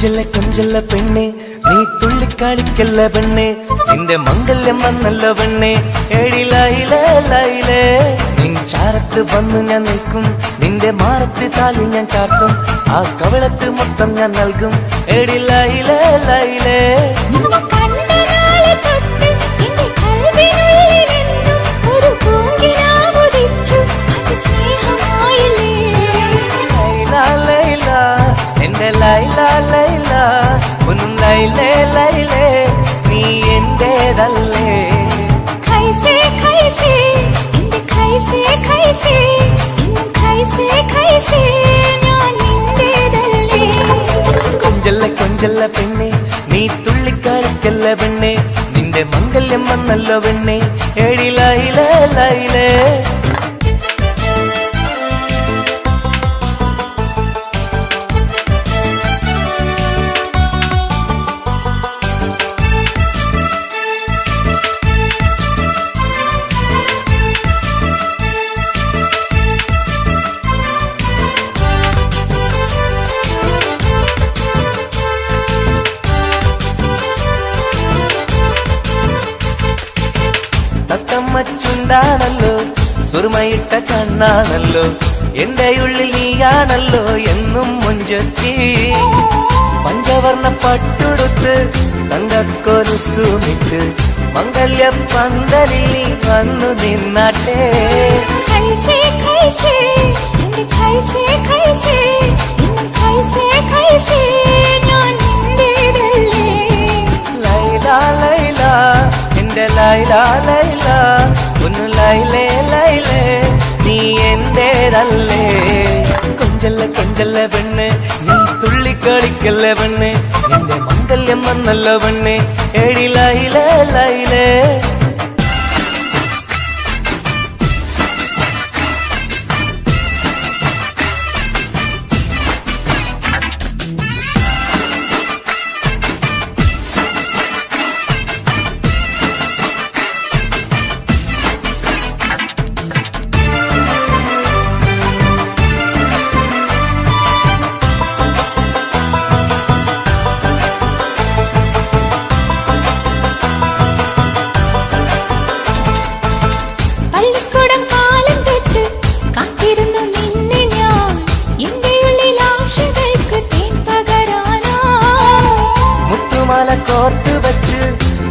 കൊഞ്ചല്ല പെണ്ണെ നീ തുള്ളിക്കാളിക്കല്ല പെണ്ണെ നിന്റെ മംഗല്യം വന്നല്ല പെണ്ണെ ഏഴിലായിലേ നിൻ ചാരത്ത് വന്നു ഞാൻ നിൽക്കും നിന്റെ മാറത്ത് താലി ഞാൻ ചാർത്തും ആ കവളത്ത് മൊത്തം ഞാൻ നൽകും ഏഴിലായിലേ എന്റെ ലൈല ലൈല ഒന്നും ലൈലേ ലൈലേ നീ എന്റേതല്ലേ ഖൈസേ ഖൈസേ എന്റെ ഖൈസേ ഖൈസേ എന്നും ഖൈസേ ഖൈസേ ഞാൻ നിന്റേതല്ലേ കൊഞ്ചല്ല പെണ്ണെ നീ തുള്ളിക്കാളിക്കല്ല പെണ്ണെ നിന്റെ മംഗല്യം വന്നല്ലോ പെണ്ണെ ഏഴിലായിലേ തത്തമ്മച്ചുണ്ടാണല്ലോ സുറുമയിട്ട കണ്ണാണല്ലോ എന്റെ ഉള്ളിൽ നീയാണല്ലോ എന്നും മുഞ്ചത്തി പഞ്ചവർണ്ണ പട്ടുടുത്ത് തങ്കക്കൊലുസുമിട്ട് മംഗല്യ പന്തലിൽ നീ വന്നു നിന്നാട്ടെ ഖൈസേ ഖൈസേ എന്റെ ഖൈസേ ഖൈസേ എന്നും ഖൈസേ ഖൈസേ ഞാൻ നിന്റേതല്ലേ ലൈല ലൈല എന്റെ ലൈല ലൈല ഒന്ന് ലൈലേ ലൈലേ നീ എന്റേതല്ലേ കൊഞ്ചല്ല പെണ്ണ് നീ തുള്ളിക്കളിക്കല്ല പെണ്ണ് നിന്റെ മംഗല്യം വന്നല്ലോ പെണ്ണ് ഏഴിലായിലേ കോർത്ത് വച്ച്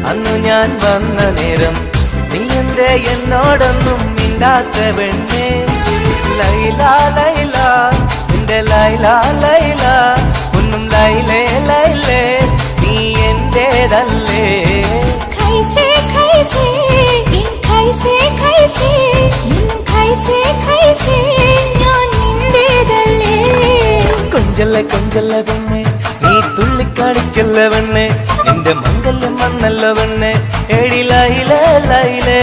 അന്നു ഞാൻ വന്ന നേരം നീ എന്തേ എന്നോടൊന്നും മിണ്ടാത്ത പെണ്ണേ ലൈല ലൈല എന്റെ ലൈല ലൈല ഒന്നും ലൈലേ ലൈലേ നീ എന്റേതല്ലേ ഖൈസേ ഖൈസേ എൻ ഖൈസേ ഖൈസേ എന്നും ഖൈസേ ഖൈസേ ഞാൻ നിന്റേതല്ലേ കൊഞ്ചല്ല പെണ്ണെ നീ തുള്ളിക്കാടിക്കല്ല പെണ്ണെ നിന്റെ മംഗല്യം വന്നല്ലോ പെണ്ണെ ഏഴിലായിലേ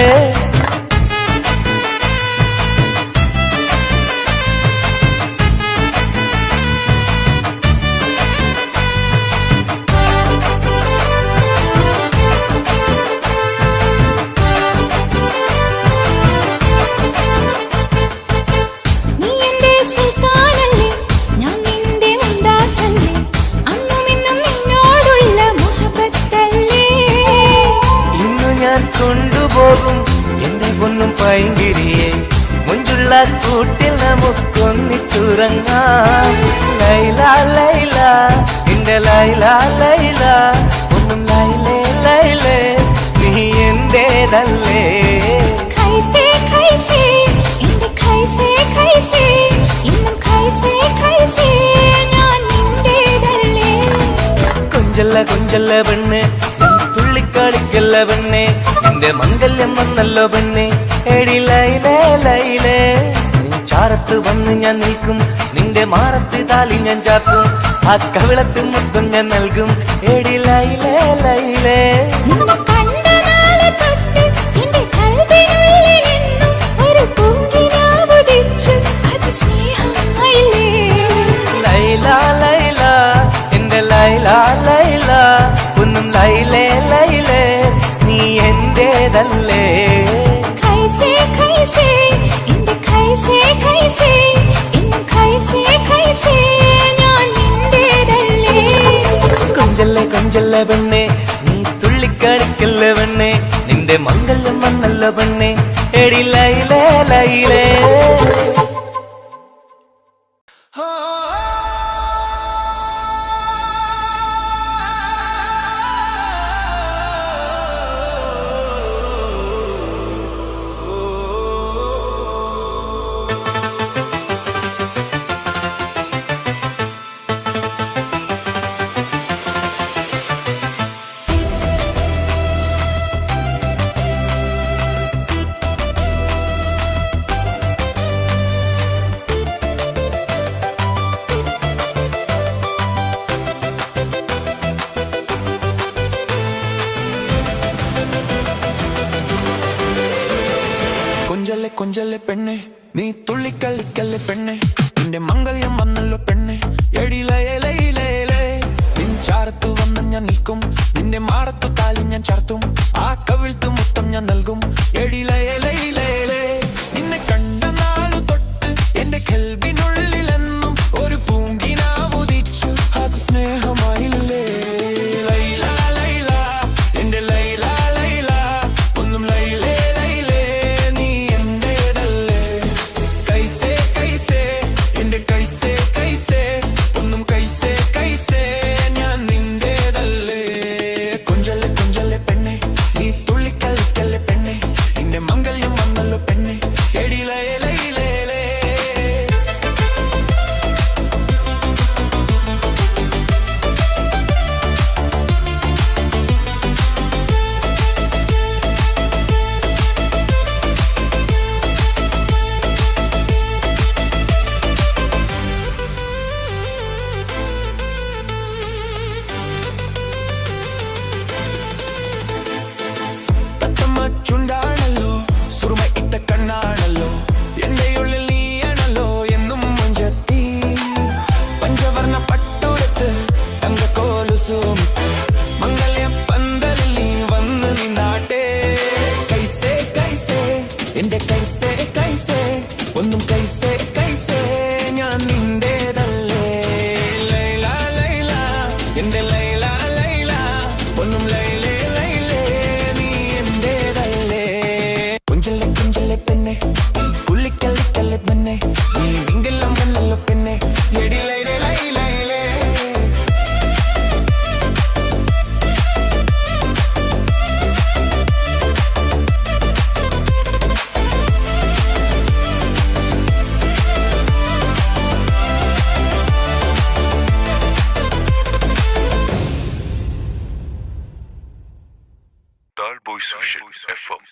കൊണ്ടുപോകും എന്റെ പൊന്നും പൈങ്കിരിയെ മുഞ്ചുള്ള കൂട്ടിൽ നമുക്കൊന്നിച്ചുറങ്ങാം ലൈല ലൈല എന്റെ ലൈല ലൈല ഒന്നും ലൈലേ ലൈലേ നീ എന്റേതല്ലേ ഖൈസേ ഖൈസേ എന്റെ ഖൈസേ ഖൈസേ എന്നും ഖൈസേ ഖൈസേ ഞാൻ നിന്റേതല്ലേ കൊഞ്ചല്ല പെണ്ണ് തുള്ളിക്കാളിക്കല്ല പെണ്ണെ നിന്റെ മംഗല്യം വന്നല്ലോ പെണ്ണെ ഏഴിലായിലേ നീ ചാരത്ത് വന്ന് ഞാൻ നിൽക്കും നിന്റെ മാറത്ത് താലി ഞാൻ ചാർത്തും ആ കവിളത്ത് മൊത്തം ഞാൻ നൽകും ഏഴിലായിലേ ലൈല ലൈല എന്റെ ലൈല ലൈല ഒന്നും ലൈലേ ലൈലേ നീ എന്റേതല്ലേ ഖൈസേ ഖൈസേ എന്റെ ഖൈസേ ഖൈസേ എന്നും ഖൈസേ ഖൈസേ ഞാൻ നിന്റേതല്ലേ കൊഞ്ചല്ല പെണ്ണെ നീ തുള്ളിക്കളിക്കല്ല പെണ്ണെ നിന്റെ മംഗല്യം വന്നല്ല പെണ്ണെ എടി ലൈലേ ലൈലേ കൊഞ്ചല്ലേ കൊഞ്ചല്ലേ പെണ്ണെ നീ തുള്ളിക്കളിക്കല്ലേ പെണ്ണെ നിന്റെ മംഗല്യം വന്നല്ലോ പെണ്ണെ എടി ലൈലേ നിൻ ചാരത്ത് വന്ന് ഞാൻ നിൽക്കും നിന്റെ മാറത്തു താലി ഞാൻ ചാർത്തും ആ കവിൾത്ത് മുത്തം ഞാൻ നൽകും എടി ലൈലേ നിന്നെ കണ്ട നാളു തൊട്ട് എന്റെ കൽബിനുള്ളിലെന്നും ഒരു പൂങ്കിനാവുദിച്ചു അത് സ്നേഹമായില്ലേ ലൈല എന്റെ ലൈല ഒന്നും ലൈലേ ചുണ്ടാണല്ലോ സുറുമ ഇട്ട കണ്ണാണല്ലോ എന്റെ ഉള്ളിൽ നീയാണല്ലോ എന്നും മുഞ്ചത്തി പഞ്ചവർണ്ണ പട്ടുടുത്ത് തങ്കക്കോലുസുമിട്ട് മംഗല്യ പന്തലിൽ നീ വന്ന് നിന്നാട്ടെ കൈസേ എന്റെ കൈസേ ഒന്നും കൈസേ ഞാൻ നിന്റേതല്ലേ ലൈല എന്റെ ലൈല ഒന്നും ലൈലേ കൊഞ്ചല്ലേ പെണ്ണെ പുള്ളിക്കല്ലിക്കല്ലേ പെണ്ണെ നീ മിങ്കെല്ലാം വന്നല്ലോ പെണ്ണെ എടി ലൈലേ Talboy Social FM.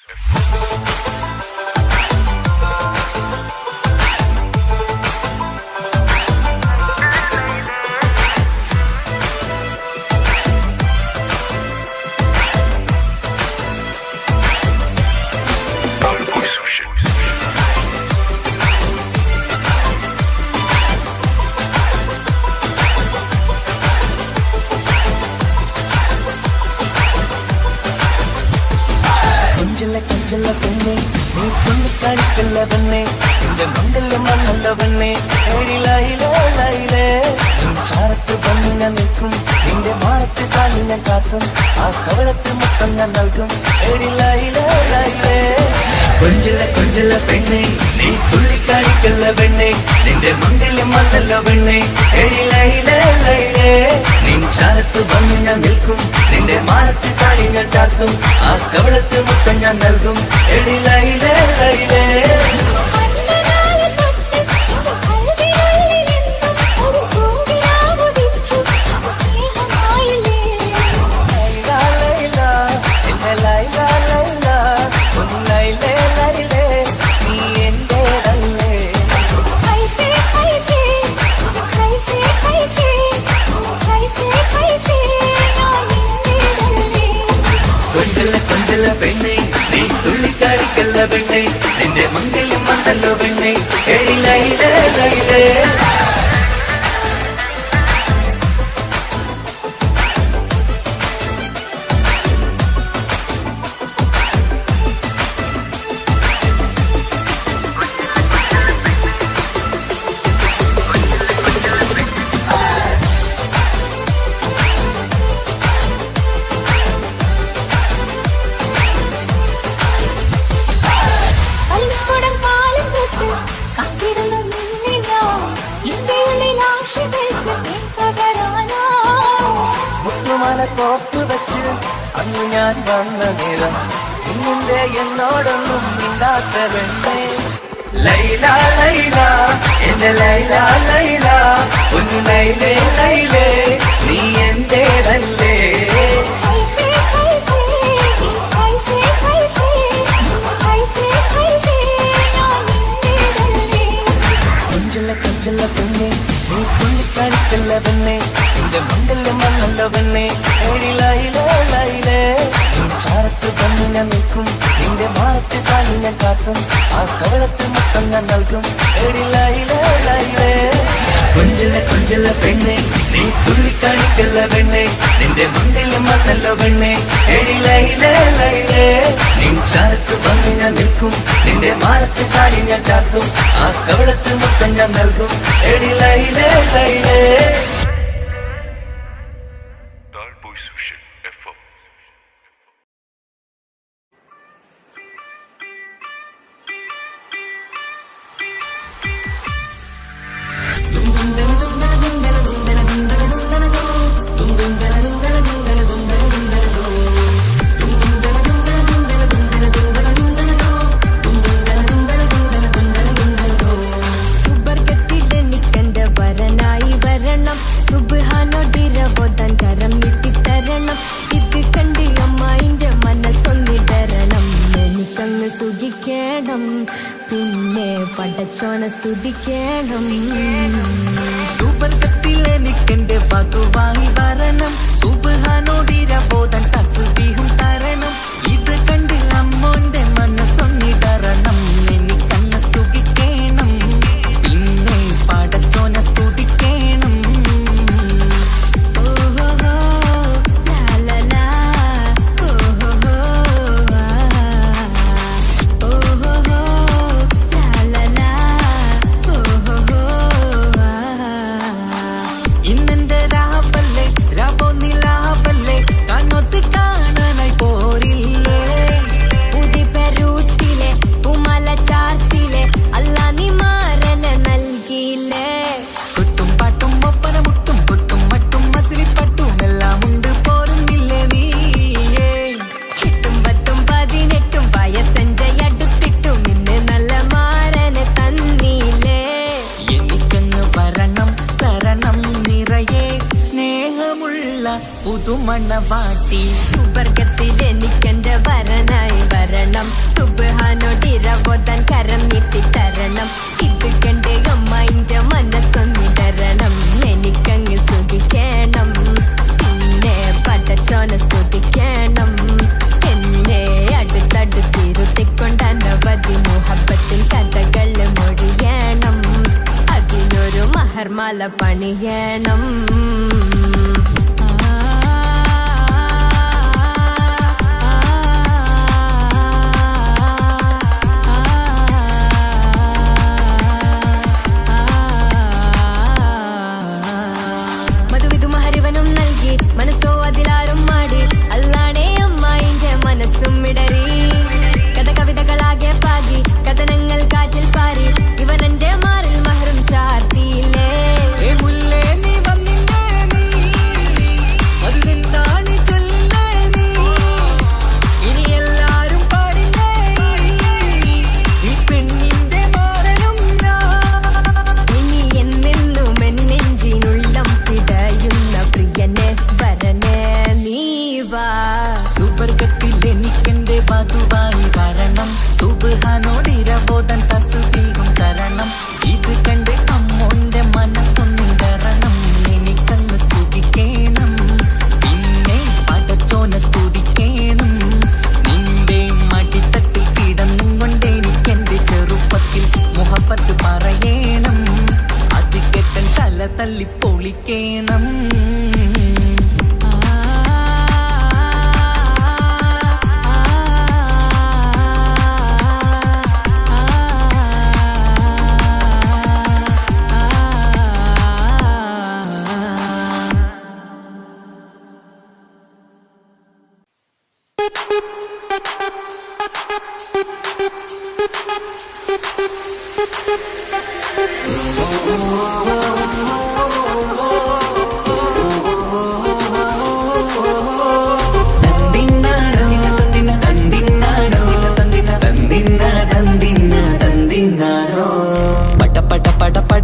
കൊഞ്ചല്ല പെണ്ണെ നീ തുള്ളിക്കളിക്കല്ല പെണ്ണെ നിന്റെ മംഗല്യം വന്നല്ല പെണ്ണെ എടി ലൈലേ നിൻ ചാരത്ത് വന്ന് ഞാൻ നിൽക്കും നിന്റെ മാറത്ത് താലി ഞാൻ കാത്തും ആ കവളത്ത് മുത്തം ഞാൻ നൽകും എടി ലൈലേ കൊഞ്ചല്ല പെണ്ണെ നീ തുള്ളിക്കളിക്കല്ല പെണ്ണെ നിന്റെ മംഗല്യം വന്നല്ല പെണ്ണെ എടി ലൈലേ നിൻ ചാരത്ത് വന്ന് ഞാൻ നിൽക്കും നിന്റെ മാറത്ത് താലി ഞാൻ ചാർത്തും ആ കവളത്ത് മുത്തം ഞാൻ നൽകും എടി ലൈലേ കൊഞ്ചല്ല പെണ്ണെ നീ തുള്ളിക്കാടിക്കല്ല പെണ്ണെ കോപ്പ് വെച്ച് അന്ന് ഞാൻ വന്ന നേരം ഇന്നിന്റെ എന്നോടൊന്നും മിണ്ടാത്ത പെണ്ണേ ലൈല ലൈല എന്റെ ലൈല ലൈല ഒന്ന് ലൈലേ ലൈലേ നീ എന്റേതല്ലേ कैसे कैसे कैसे कैसे कैसे कैसे ഞാൻ നിന്റേതല്ലേ കൊഞ്ചല്ല കൊഞ്ചല്ല പെണ്ണെ നീ തുള്ളിക്കളിക്കല്ല പെണ്ണെ നിന്റെ മംഗല്യം വന്നല്ല പെണ്ണെ ലൈലേ ലൈലേ ചാരത്ത് വന്ന് ഞാൻ നിൽക്കും നിന്റെ മാറത്ത് കാലി ഞാൻ കാട്ടും ആ കവളത്ത് മൊത്തം ഞാൻ നൽകും ലൈലേ ലൈലേ കൊഞ്ചല്ല കൊഞ്ചല്ല പെണ്ണെ നീ തുള്ളിക്കളിക്കല്ല പെണ്ണെ നിന്റെ മംഗല്യം വന്നല്ല പെണ്ണെ ലൈലേ ലൈലേ നിൻ ചാരത്ത് വന്ന് ഞാൻ നിൽക്കും നിന്റെ മാറത്ത് കാലി ഞാൻ കാട്ടും ആ കവളത്ത് മൊത്തം ഞാൻ നൽകും ലൈലേ ലൈലേ Tall Boy Social FM. സുബർഗത്തിലെനിക്കെന്റെ വരനായി വരണം സുബ്ഹാനോടിരവോദാൻ കരം നീട്ടിത്തരണം ഇത് കണ്ട് അമ്മായിന്റെ മനസ്സൊന്നിടരണം എനിക്കങ്ങ് സുഖിക്കണം പിന്നെ പടച്ചോനെ സ്തുതിക്കണം സുബർഗത്തിലെനിക്കെന്റെ വധുവായി വരണം സുബ്ഹാനോടിരവോദാൻ തസ്ബീഹും തരണം ഇത് കണ്ട് അമ്മോന്റെ മനസ്സൊന്നിടരണം എനിക്കങ്ങ് സുഖിക്കണം പിന്നെ പടച്ചോനെ സ്തുതിക്കണം ഓഹോഹോ ലാലലാ ഓഹോഹോ ഓഹോഹോ ലാലലാ ഓഹോഹോ ഇന്നെന്റെ രാവല്ലേ രാവോ നിലാവല്ലേ കണ്ണൊത്ത് കാണാനായി പോരില്ലേ പുതിപെരൂത്തിലെ ഉമല ചാർത്തിലെ അല്ലാ നീ മാരനെ നൽകിയില്ലേ കൊട്ടും പാട്ടും ഒപ്പന മുട്ടും കൊട്ടും മട്ടും മസിലിപ്പട്ടും എല്ലാം ഉണ്ട് പോരുന്നില്ലേ നീയേ എട്ടും പത്തും 18 വയസ്സെന്റെ അടുത്തിട്ടും ഇന്ന് നല്ല മാരനെ തന്നീലേ എനിക്കങ്ങ് വരണം തരണം നിറയെ സ്നേഹമുള്ള പുതുമണവാട്ടി സുബർഗത്തിൽ എനിക്കെന്റെ വരനായി വരണം സുബ്ഹാനോടിരവോദാൻ കരം നീട്ടിത്തരണം ഇത് കണ്ട് അമ്മായിന്റെ മനസ്സൊന്നിടരണം എനിക്കങ്ങ് സുഖിക്കണം പിന്നെ പടച്ചോനെ സ്തുതിക്കണം എന്നെ അടുത്തടുത്തിരുത്തിക്കൊണ്ട് അനവധി മുഹബത്തിൻ കഥകൾ മൊഴിയണം അതിനൊരു മഹർമാല പണിയണം മധുവിധു മഹരിവനും നൽകി മനസ്സോ അതിലാരും മാടി അല്ലാണേ അമ്മായിന്റെ മനസ്സും ഇടറി കഥ കവിതകളാകെ പാകി കഥനങ്ങൾ കാറ്റിൽ പാറി ഇവനെന്റെ മാറിൽ മഹറും ചാർത്തിയില്ലേ ഏ മുല്ലേ നീ വന്നില്ലേ നീ അതിലെന്താണ് ചൊല്ലില്ലേ നീ ഇനി എല്ലാരും പാടില്ലേ ഈ പെണ്ണിന്റെ മാറനും ഞാൻ ഇനി എന്നെന്നും എന്നെഞ്ചിനുള്ളം പിടയുന്ന പ്രിയനെ വരനെ നീ വാ സുബർഗത്തിൽ എനിക്കെന്റെ വധുവായി വരണം സുബ്ഹാനോടിരവോദാൻ തസ്ബീഹും തരണം ഇത് കണ്ട് അമ്മോന്റെ മനസ്സൊന്നിടരണം എനിക്കങ്ങ് സുഖിക്കണം പിന്നെ പടച്ചോനെ സ്തുതിക്കണം നിന്റെ മടിത്തട്ടിൽ കിടന്നും കൊണ്ട് എനിക്കെന്റെ ചെറുപ്പത്തിൽ മുഹബത്ത് പറയണം അത് കെട്ടൻ തല തല്ലി പൊളിക്കണം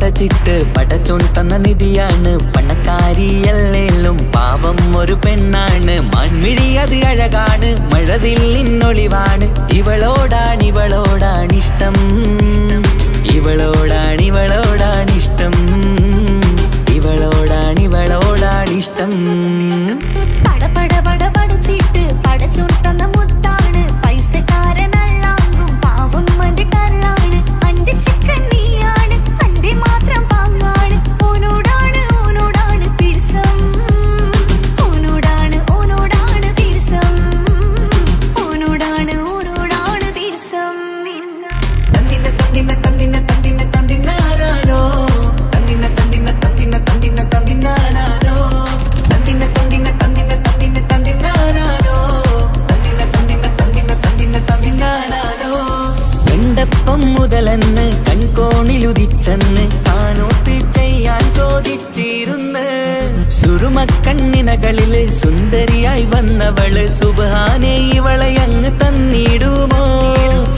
പടച്ചിട്ട് പടച്ചോൻ തന്ന നിധിയാണ്. പണക്കാരിയല്ലേലും പാവം ഒരു പെണ്ണാണ്. മാൻമിഴി അത് അഴകാണ്, മഴവില്ലിന്നൊളിവാണ്. ഇവളോടാണിഷ്ടം, ഇവളോടാണിഷ്ടം, ഇവളോടാണിഷ്ടം. പട പടച്ചിട്ട് പടച്ചോൻ തന്ന മുത്താണ്. പൈസക്കാരനല്ലാങ്കും പാവം അന്റെ കരളാണ്. അന്റെ ചിക്കൻ നീയാണ്, അന്റെ മാത്രം പാങ്ങാണ്. ഓനോടാണ് പിരിസം, ഓനോടാണ് പിരിസം, ഓനോടാണ് പിരിസം. തന്തിന തന്തിന തന്തിന തന്തിന തന്തിനാരോ, തന്തിന തന്തിന തന്തിന തന്തിന തന്തിനാരോ, തന്തിന തന്തിന തന്തിന തന്തിന തന്തിനാരോ, തന്തിന തന്തിന തന്തിന തന്തിന തന്തിനാരോ. കണ്ടപ്പം മുതലെന്ന് കൺകോണിലുദിച്ചെന്ന് താനോത്ത് ചെയ്യാൻ ചോദിച്ചിരുന്ന്. സുറുമക്കണ്ണിനകളില് സുന്ദരിയായി വന്നവള് സുബ്ഹാനേ ഇവളെ അങ്ങ് തന്നിടുമോ?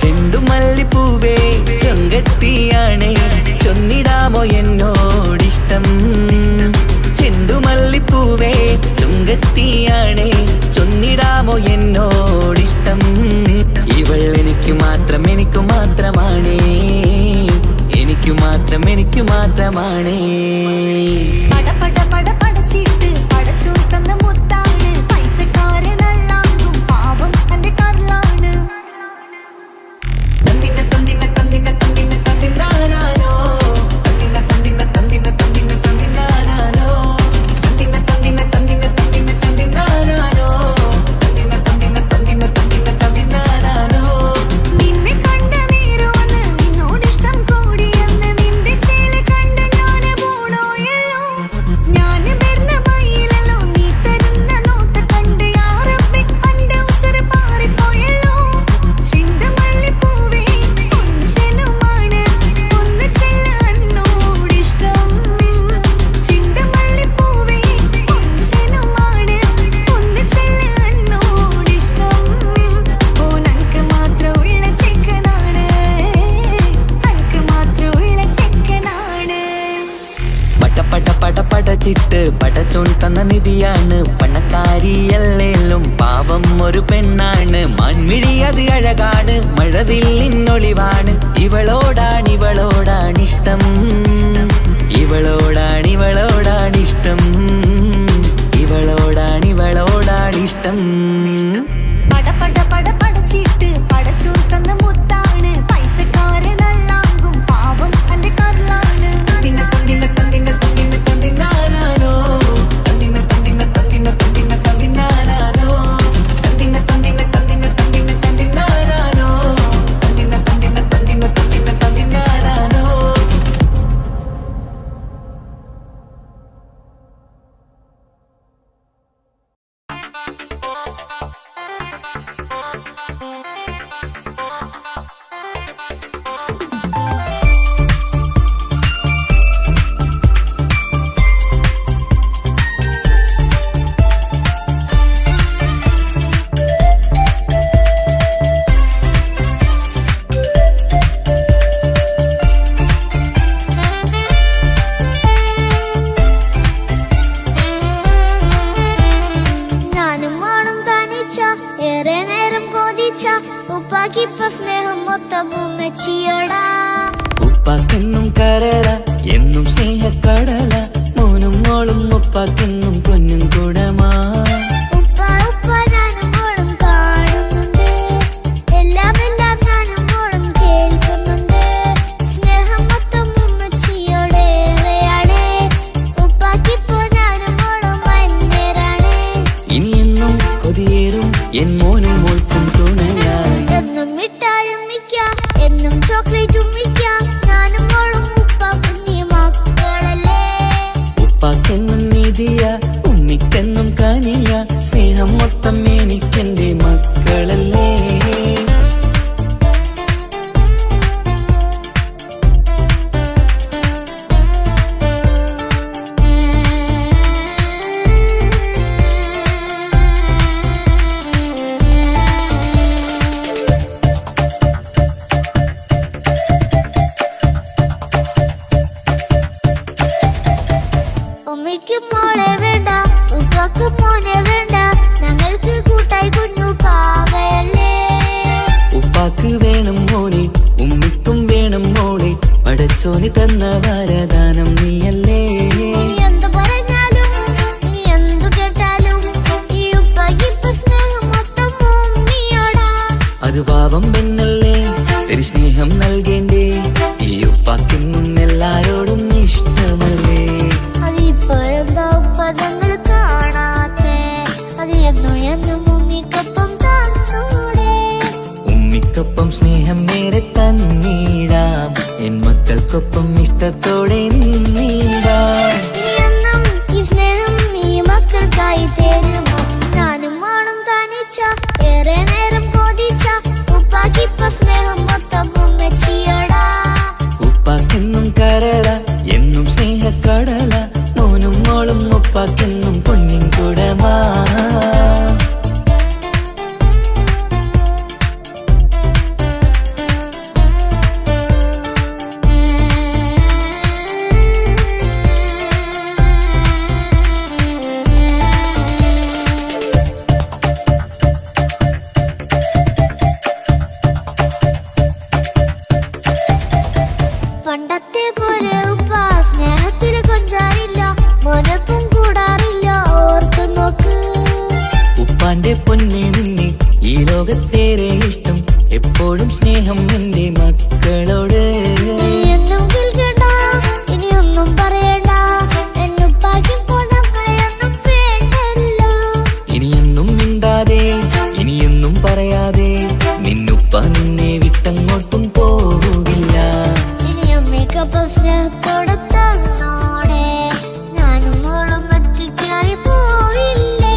ചെണ്ടുമല്ലിപ്പൂവേ ചൊങ്കത്തിയാണ്, ചൊന്നിടാമോ എന്നോടിഷ്ടം? ചെണ്ടുമല്ലിപ്പൂവേ ചൊങ്കത്തിയാണ്, ചൊന്നിടാമോ എന്നോടിഷ്ടം? ഇവൾ എനിക്ക് മാത്രമാണ്, എനിക്ക് മാത്രമാണ്. പട പടച്ചിട്ട് പടച്ചോൻ തന്ന മുത്താണ്. പൈസക്കാരനല്ലാങ്കും പാവം അന്റെ കരളാണ്. തന്തിന തന്തിന തന്തിന തന്തിന തന്തിനാരോ, തന്തിന തന്തിന തന്തിന തന്തിന തന്തിനാരോ, തന്തിന തന്തിന തന്തിന തന്തിന തന്തിനാരോ, തന്തിന തന്തിന തന്തിന തന്തിന തന്തിനാരോ. നിന്നെ കണ്ട നേരമെന്ന് നിന്നോടിഷ്ടം കൂടിയെന്ന് നിന്റെ ചേല കണ്ട ഞാന് പോണോയല്ലോ. ഞാന് വരുന്ന വഴിയിലല്ലോ നീ തരുന്ന നോട്ട കണ്ട് യാ റബ്ബി അന്റെ ഉസറ് പാറിപ്പോയല്ലോ. ചെണ്ടുമല്ലിപ്പൂവേ കൊഞ്ചനുമാണ്, ഒന്ന് ചെല്ല എന്നോടിഷ്ടം. ചെണ്ടുമല്ലിപ്പൂവേ കൊഞ്ചനുമാണ്, ഒന്ന് ചെല്ല എന്നോടിഷ്ടം. ഓനക്ക് മാത്രമുള്ള ചെക്കനാണ്, അനക്ക് മാത്രമുള്ള ചെക്കനാണ്. പടച്ചിട്ട് പടച്ചോൻ തന്ന നിധിയാണ്. പണക്കാരിയല്ലേലും പാവം ഒരു പെണ്ണാണ്. മാൻമിഴി അത് അഴകാണ്, മഴവില്ലിന്നൊളിവാണ്. ഇവളോടാണിഷ്ടം, ഇവളോടാണിഷ്ടം, ഇവളോടാണിഷ്ടം. പട പടച്ചിട്ട് പടച്ചോൻ തന്ന മുത്താണ്. പൈസക്കാരനല്ലാങ്കും പാവം അന്റെ കരളാണ്. തന്തിന തന്തിന തന്തിന തന്തിന തന്തിനാരോ, തന്തിന തന്തിന തന്തിന തന്തിന തന്തിനാരോ, തന്തിന തന്തിന തന്തിന തന്തിന തന്തിനാരോ, തന്തിന തന്തിന തന്തിന തന്തിന തന്തിനാരോ. ഞാനും മോളും തനിച്ച ഏറെ നേരം കൊതിച്ച ഉപ്പാക്കിപ്പ സ്നേഹം മൊത്തം ഉമ്മച്ചിയോടാ. ഉപ്പാക്കെന്നും കരള എന്നും സ്നേഹക്കടല, മോനും മോളും ഉപ്പാക്കെന്നും പൊന്നും കുടമാ. ഉപ്പ ഞാനും മോളും കാണുന്നുണ്ട്, എല്ലാം ഞാനും മോളും കേൾക്കുന്നുണ്ട്. സ്നേഹം മൊത്തം ഉമ്മച്ചിയോടേറെയാണ്, ഉപ്പാക്കിപ്പോ ഞാനും മോളും അന്യരാണ്. ഇനിയെന്നും കൊതിയേറും എൻ മോനും മോൾക്കും തുണയായി. എന്നും മിഠായും മിക്ക, എന്നും ചോക്ലേറ്റും മിക്ക, ഞാനും മോളും ഉപ്പ കുഞ്ഞി മക്കളല്ലേ. ഉപ്പാക്കെന്നും നിധിയ, ഉമ്മിക്കെന്നും കനിയ, സ്നേഹം മൊത്തം എനിക്കെന്റെ മക്കളല്ലേ. ഉമ്മിക്ക് മോളെ വേണ്ട, ഉപ്പാക്ക് മോനെ വേണ്ട, ഞങ്ങൾക്ക് കൂട്ടായി കുഞ്ഞു പാവയല്ലേ. ഉപ്പാക്ക് വേണം മോനെ, ഉമ്മിക്കും വേണം മോളെ, പടച്ചോന് തന്ന വരദാനം നീയല്ലേ. ഇനി എന്തു പറഞ്ഞാലും ഇനി എന്തു കേട്ടാലും ഈ ഉപ്പാക്ക് ഇപ്പൊ സ്നേഹം മൊത്തം ഉമ്മിയോടാ. അത് പാവം പെണ്ണല്ലേ, ഒരു സ്നേഹം നൽകേണ്ടേ, ഈ ഉപ്പാക്കിന്നും എല്ലാരോടും ഇഷ്ടമല്ലേ. അതിപ്പോഴെന്താ ഉപ്പ ഞങ്ങൾ കാണാത്തെ, അത് എന്നും എന്നും ഉമ്മിക്കൊപ്പം തന്നൂടെ. ഉമ്മിക്കൊപ്പം സ്നേഹം നേരെ തന്നീടാം, എൻ മക്കൾക്കൊപ്പം ഇഷ്ടത്തോടെ നിന്നീടാം. ഇനി എന്നും ഈ സ്നേഹം ഈ മക്കൾക്കായി തരുമോ. ഞാനും മോളും തനിച്ച ഏറെ നേരം കൊതിച്ച ഉപ്പാക്കിപ്പ സ്നേഹം മൊത്തം ഉമ്മച്ചിയോടാ. ഉപ്പാക്കെന്നും കരള എന്നും സ്നേഹക്കടല, മോനും മോളും ഉപ്പാക്കെന്നും പൊന്നിൻ കുടമാ. പണ്ടത്തെ പോലെ ഉപ്പ സ്നേഹത്തിൽ കൊഞ്ചാറില്ല, മോനൊപ്പം കൂടാറില്ല, ഓർത്തു നോക്ക്. ഉപ്പാന്റെ പൊന്നെ നിന്നെ ഈ ലോകത്തേറെ ഇഷ്ടം, എപ്പോഴും സ്നേഹം എന്റെ മക്കളോട്. ഇനി എന്നും കേൾക്കണ്ട, ഇനി ഒന്നും പറയണ്ട, എന്നുപ്പാക്കിപ്പോ നമ്മളെയൊന്നും വേണ്ടല്ലോ. ഇനിയെന്നും മിണ്ടാതെ ഇനിയെന്നും പറയാതെ, നിന്നുപ്പ നിന്നെ വിട്ടങ്ങോട്ടും പോകില്ല. ഇനി അമ്മയ്ക്കൊപ്പം സ്നേഹത്തോടെ തന്നോടെ, ഞാനും മോളും ഒറ്റയ്ക്കായി പോയില്ലേ.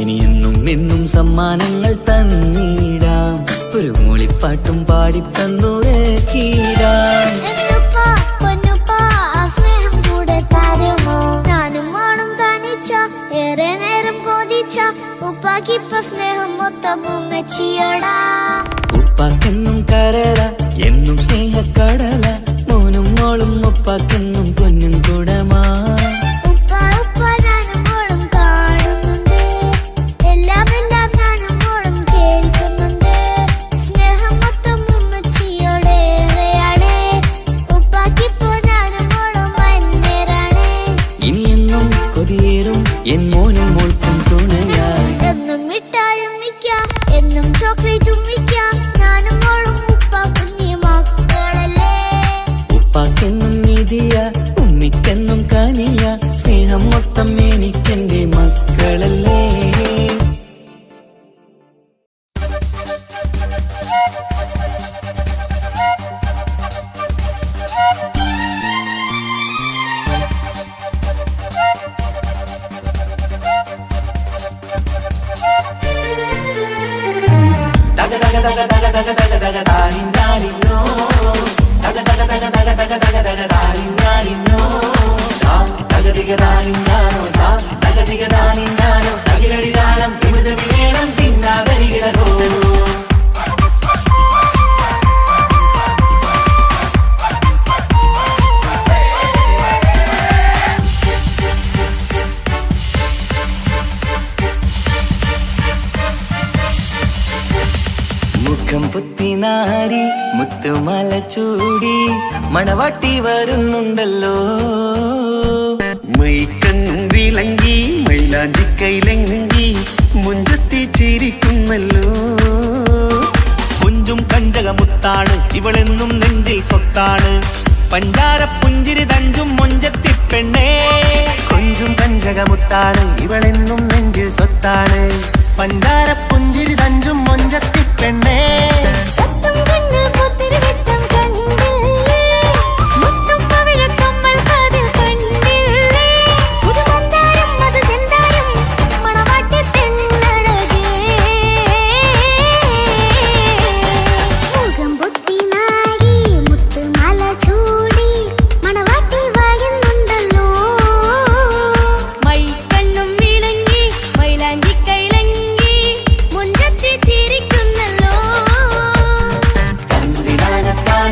ഇനിയെന്നും എന്നും സമ്മാനങ്ങൾ തന്നീടാം, ഒരു മൂളിപ്പാട്ടും പാടിത്തന്നുറക്കീടാം. എന്നുപ്പ പൊന്നുപ്പ ആ സ്നേഹം കൂടെ തരുമോ. ഞാനും മോളും തനിച്ച ഏറെ നേരം കൊതിച്ച ഉപ്പാക്കിപ്പ സ്നേഹം മൊത്തം ഉമ്മച്ചിയോടാ. ഉപ്പാക്കെന്നും കരള എന്നും സ്നേഹക്കടല, മോനും മോളും ഉപ്പാക്കെന്നും പൊന്നും കുടമാ. ഉപ്പ ഉപ്പ ഞാനും മോളും കാണുന്നുണ്ട്, എല്ലാം എല്ലാം ഞാനും മോളും കേൾക്കുന്നുണ്ട്. സ്നേഹം മൊത്തം ഉമ്മച്ചിയോടേറെയാണ്, ഉപ്പാക്കിപ്പോ ഞാനും മോളും വന്നേരാണ്. ഇനിയെന്നും കൊതിയേറും എൻ മോനും മോൾക്കും തുണയായി. എന്നും മിഠായും മിക്ക, എന്നും ചോക്ലേറ്റും മിക്ക, ഞാനും മോളും ഉപ്പ കുഞ്ഞി മക്കളല്ലേ. ഉപ്പാക്കെന്നും നിധിയ, ഉമ്മിക്കെന്നും കനിയ, സ്നേഹം മൊത്തം എനിക്കെന്റെ മക്കളല്ലേ. മുഖം പുത്തിനാരി മുത്തുമല ചൂടി മണവാട്ടി വരുന്നുണ്ടല്ലോ. മൈക്കണ്ണും വിളങ്ങി മൈലാഞ്ചി കൈലങ്കി മുഞ്ചത്തി ചിരിക്കുന്നല്ലോ. കുഞ്ചും കഞ്ചകമുത്താണ് ഇവളെന്നും നെഞ്ചിൽ സ്വത്താണ്, പഞ്ചാര പുഞ്ചിരി തഞ്ചും മൊഞ്ചത്തി പെണ്ണേ. കൊഞ്ചും കഞ്ചകമുത്താണ് ഇവളെന്നും നെഞ്ചിൽ സ്വത്താണ്, പണ്ടാര പുഞ്ചിരി തഞ്ചും മൊഞ്ചത്തി പെണ്ണേ. മുത്തും കണ്ണിൽ പുത്തിരി വെട്ടം കണ്ടില്ലേ, മുത്തും പവിഴക്കമ്മൽ കാതിൽ കണ്ടില്ലേ, പുതുമന്ദാരം മധു ചെന്താരം മണവാട്ടി പെണ്ണഴകേ. മുഖം പൊത്തി നാരി മുത്തുമാല ചൂടി മണവാട്ടി വരുന്നുണ്ടല്ലോ. മൈക്കണ്ണും വിളങ്ങി മൈലാഞ്ചി കൈലങ്ങി മുഞ്ചത്തി ചിരിക്കുന്നല്ലോ. തന്തിനാനത്താൻ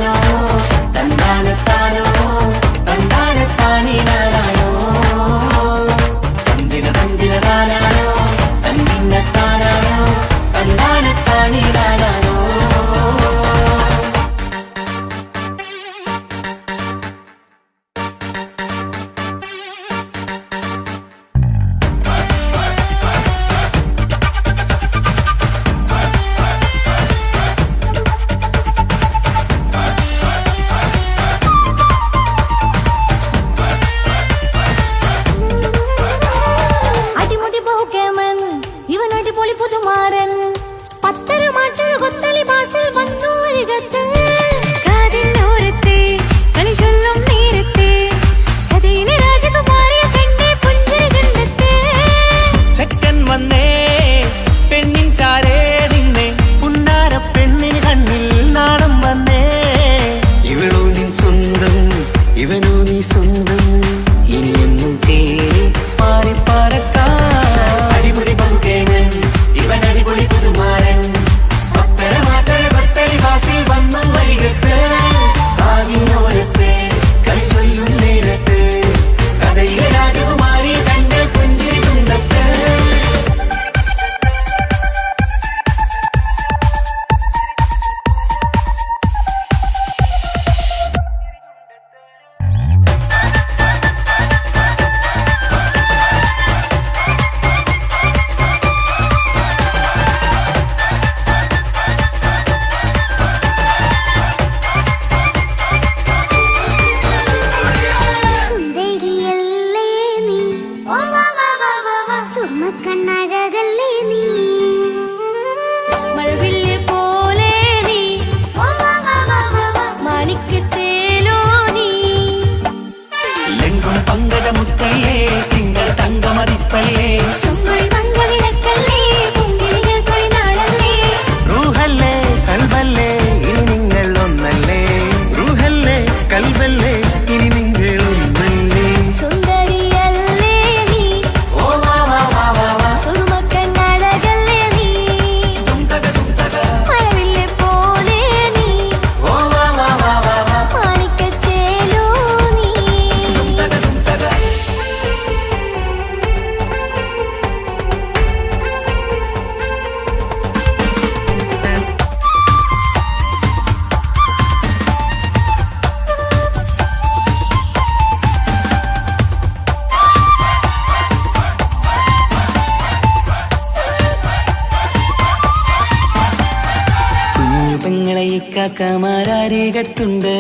മാറാനീകത്തുണ്ട്,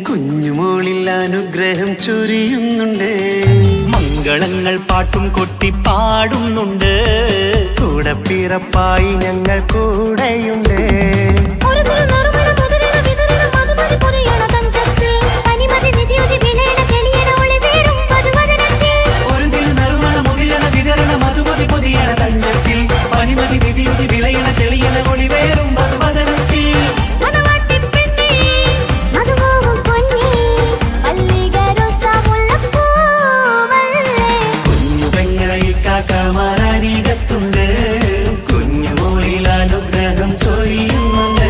കുഞ്ഞുമോളിൽ അനുഗ്രഹം ചൊരിയുന്നുണ്ട്. മംഗളങ്ങൾ പാട്ടും കൊട്ടി പാടുന്നുണ്ട്, കൂടെ പിറപ്പായി ഞങ്ങൾ കൂടെയുണ്ട്. ഒരു തിരുനറുമല മുതലിന വിതറിന മധുമതി പൊതിയണ തഞ്ചത്തിൽ പനിമതി നിധിയുതി വിലയണ തെളിയണ ഒളിവേറും മധുവദനത്തിൽ. ഒരു തിരുനറുമള മുകിലണ വിതരണ മധുമതി പൊതിയണ തഞ്ചത്തിൽ പനിമതി നിധിയുതി വിളയണ തെളിയണ ഒളിവേറും മധുവദനത്തിൽ. മണവാട്ടിപ്പെണ്ണേ മധുമോഹം പൊന്നേ മല്ലിക റോസ മുല്ലപ്പൂവല്ലേ. കുഞ്ഞു പെങ്ങളെ കാക്ക മാറാനീകത്തുണ്ട്, കുഞ്ഞുമോളിൽ അനുഗ്രഹം ചൊരിയുന്നുണ്ട്.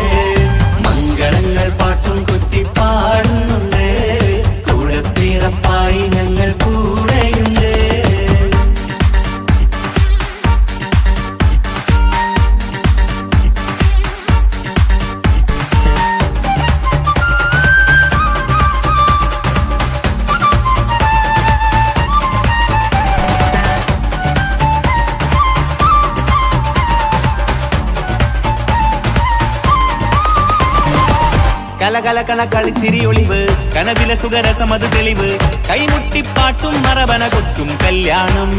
മംഗളങ്ങൾ പാട്ടും കൊട്ടി പാടുന്നുണ്ട്, കൂടെ പിറപ്പായി ഞങ്ങൾ കൂടെയുണ്ട്. കലകലകണ കളിച്ചിരി ഒളിവ് കനവില സുഖരസമത് തെളിവ് കൈമുട്ടിപ്പാട്ടും മറവന കൊട്ടും കല്യാണം.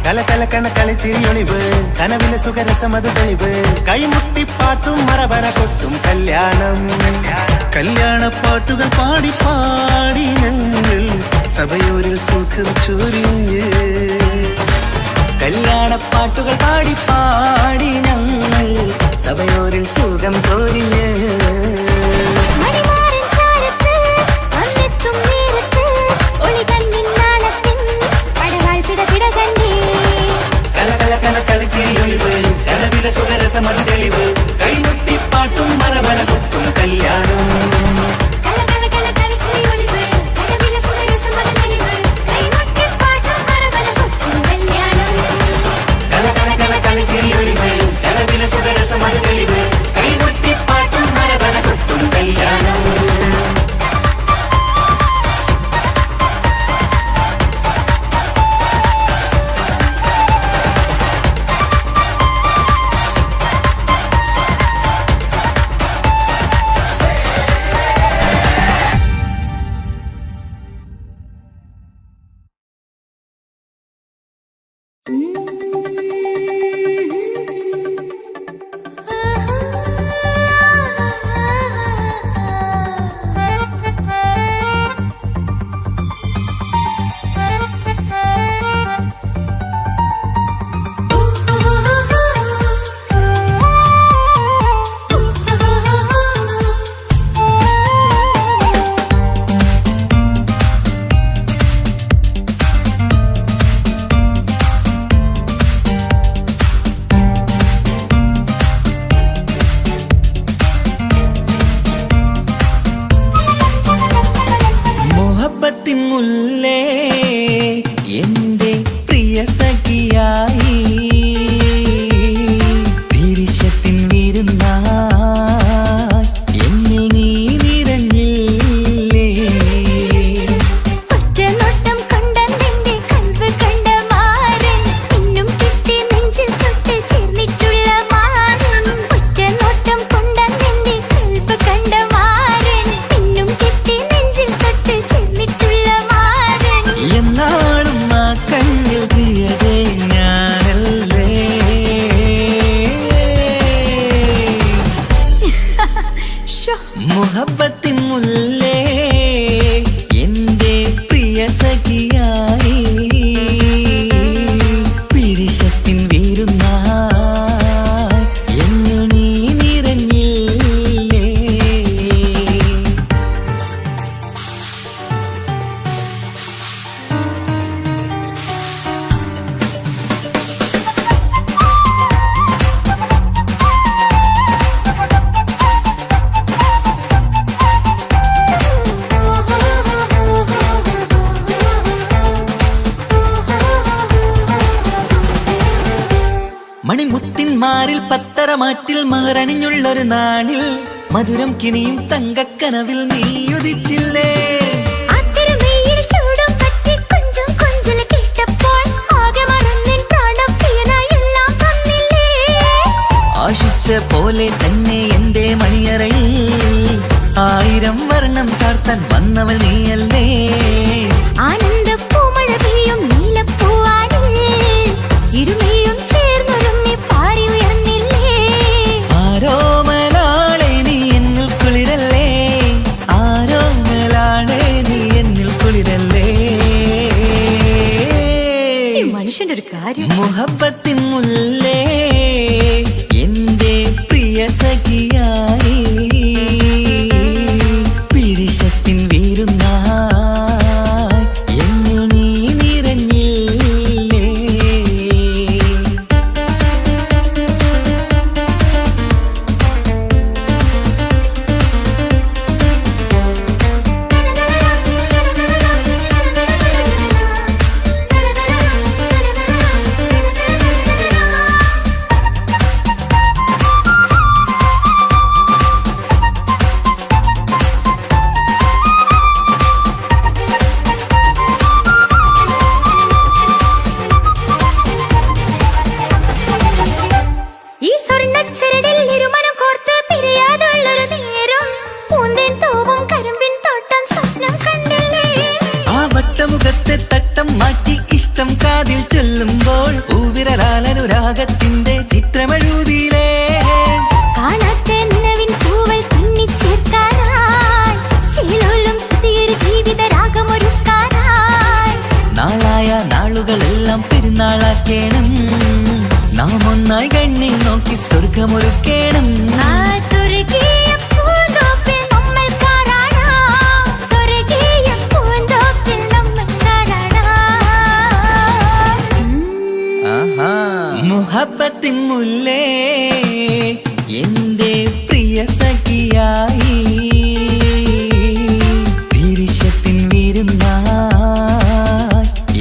കലകലകണ കളിച്ചിരിയൊളിവ് കനവിലെ സുഖരസമത് തെളിവ് കൈമുട്ടിപ്പാട്ടും മറവന കൊട്ടും കല്യാണം. കല്യാണപ്പാട്ടുകൾ പാടി പാടി ഞങ്ങൾ സഭയോരിൽ സുഖം ചൊരിഞ്ഞ്. കല്യാണപ്പാട്ടുകൾ പാടി പാടി ഞങ്ങൾ സഭയോരിൽ സുഖം ചൊരിഞ്ഞ്. മണിമാരൻ ചാരത്ത് വന്നെത്തും നേരത്ത് ഒളികണ്ണിൻ നാളത്തിൻ പടവാൾ പിടപിട കണ്ടേ. കലകലകണ കളിച്ചിരിയൊളിവ് കനവില സുഖരസമത് തെളിവ് കൈമുട്ടിപ്പാട്ടും മറവന കൊട്ടും കല്യാണം. കലകലകണ കളിച്ചിരിയൊളിവ് കനവിലെ സുഖരസമത് തെളിവ് കൈമുട്ടിപ്പാട്ടും മറവന കൊട്ടും കല്യാണം. കലകലകണ കളിച്ചിരിയൊളിവ് കനവില സുഖരസമത് തെളിവ് കൈമുട്ടിപ്പാട്ടും മറവന കൊട്ടും കല്യാണം. മുഹബത്തിൻ മുല്ലേ എന്റെ പ്രിയ സഖിയായി പിരിശത്തിൻ വിരുന്നായി എന്നിൽ നീ നിറഞ്ഞില്ലേ. ഒറ്റനോട്ടം കൊണ്ടെന്റെ കൽവ് കണ്ട മാരൻ ഇന്നും കിട്ടി നെഞ്ചിൽ തൊട്ട് ചേർന്നിട്ടുള്ള മാരൻ. ഒറ്റനോട്ടം കൊണ്ടെന്റെ കൽവ് കണ്ട മാരൻ ഇന്നും കിട്ടി നെഞ്ചിൽ തൊട്ട് ചേർന്നിട്ടുള്ള മാരൻ. എന്നാളും ആ കണ്ണിൽ പ്രിയതേ ഞാനല്ലേ. മുഹബത്തിൻ മുല്ലേ എന്റെ പ്രിയ സഖിയായി പിരിശത്തിൻ വിരുന്നായി എന്നിൽ നീ നിറഞ്ഞില്ലേ. മണിമുത്തിന്മാരിൽ പത്തരമാറ്റിൽ മഹറണിഞ്ഞുള്ളൊരു നാളിൽ മധുരം കിനിയും തങ്കക്കനവിൽ നീ ഉദിച്ചില്ലേ. ആ തിരുമേയിൽ ചൂടും പറ്റി കൊഞ്ചും കൊഞ്ചല് കേട്ടപ്പോൾ ആകെ മറന്നിൻ പ്രാണം പ്രിയനായി എല്ലാം തന്നില്ലേ. ആശിച്ച പോലെ തന്നെ എന്റെ മണിയറയിൽ ആയി ചാർത്താൻ വന്നവൾ നീയല്ലേ ആനന്ദ പൂമഴ പെയ്യും നീലപ്പൂവാനിൽ ഇരുമയും ചേർന്നൊരുമ്മി പാറി ഉയർന്നില്ലേ ആരോമലാളെ നീ എന്നിൽ കുളിരല്ലേ ആരോമലാളെ നീ എന്നിൽ കുളിരല്ലേ മനുഷ്യന്റെ ഒരു കാര്യം മുഹബത്തിൻ മുല്ലേ എന്റെ പ്രിയ സഖിയായി പിരിശത്തിൻ വീരുന്നായി എന്നിൽ നീ നിറഞ്ഞില്ലേ ഈ സ്വർണ്ണച്ചരടിൽ ഇരുമനം കോർത്ത് പിരിയാതുള്ളൊരു നേരം പൂന്തേൻ തോവും കരിമ്പിൻ തോട്ടം സ്വപ്നം കണ്ടില്ലേ ആ വട്ടമുഖത്തെ തട്ടം മാറ്റി ഇഷ്ടം കാതിൽ ചൊല്ലുമ്പോൾ പൂവിരലാലനുരാഗത്തിന്റെ ചിത്രമെഴുതിയിലേ കാണാത്ത നിലവിൻ പൂവൽ കണ്ണിച്ചേർക്കാനായി ചിലോലും പുതിയൊരു ജീവിത രാഗമൊരുക്കാനായി നാളായ നാളുകളെല്ലാം പെരുന്നാളാക്കേണം നാം ഒന്നായി കണ്ണി നോക്കി സ്വർഗമൊരുക്കേണം ആ സ്വർഗീയ പൂന്തോപ്പിൽ നമ്മൾ കാണാം സ്വർഗീയ പൂന്തോപ്പിൽ നമ്മൾ കാണാം മുഹബത്തിൻ മുല്ലേ എന്റെ പ്രിയ സഖിയായി പിരിശത്തിൻ വിരുന്നായി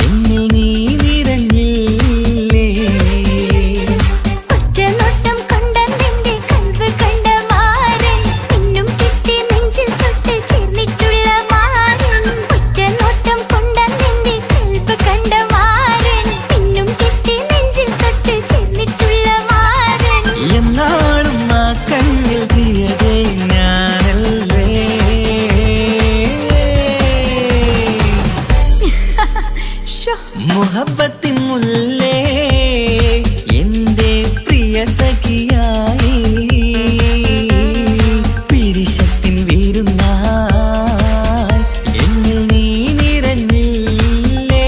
എന്നിൽ നീ നിറഞ്ഞില്ലേ ഒറ്റനോട്ടം കൊണ്ടെന്റെ കൽവ് കണ്ട മാരൻ പിന്നും കിട്ടി നെഞ്ചിൽ തൊട്ട് ചേർന്നിട്ടുള്ള മാരൻ ഒറ്റനോട്ടം കൊണ്ടെന്റെ കൽവ് കണ്ട മാരൻ പിന്നും കിട്ടി നെഞ്ചിൽ തൊട്ട് ചേർന്നിട്ടുള്ള മാരൻ എന്നാളും ആ കണ്ണിൽ പ്രിയതേ ഞാനല്ലേ ഷോ മുഹബത്തിൻ മുല്ലേ എന്റെ പ്രിയ സഖിയായി പിരിശത്തിൻ വീരുന്നായി എന്നിൽ നീ നിറഞ്ഞില്ലേ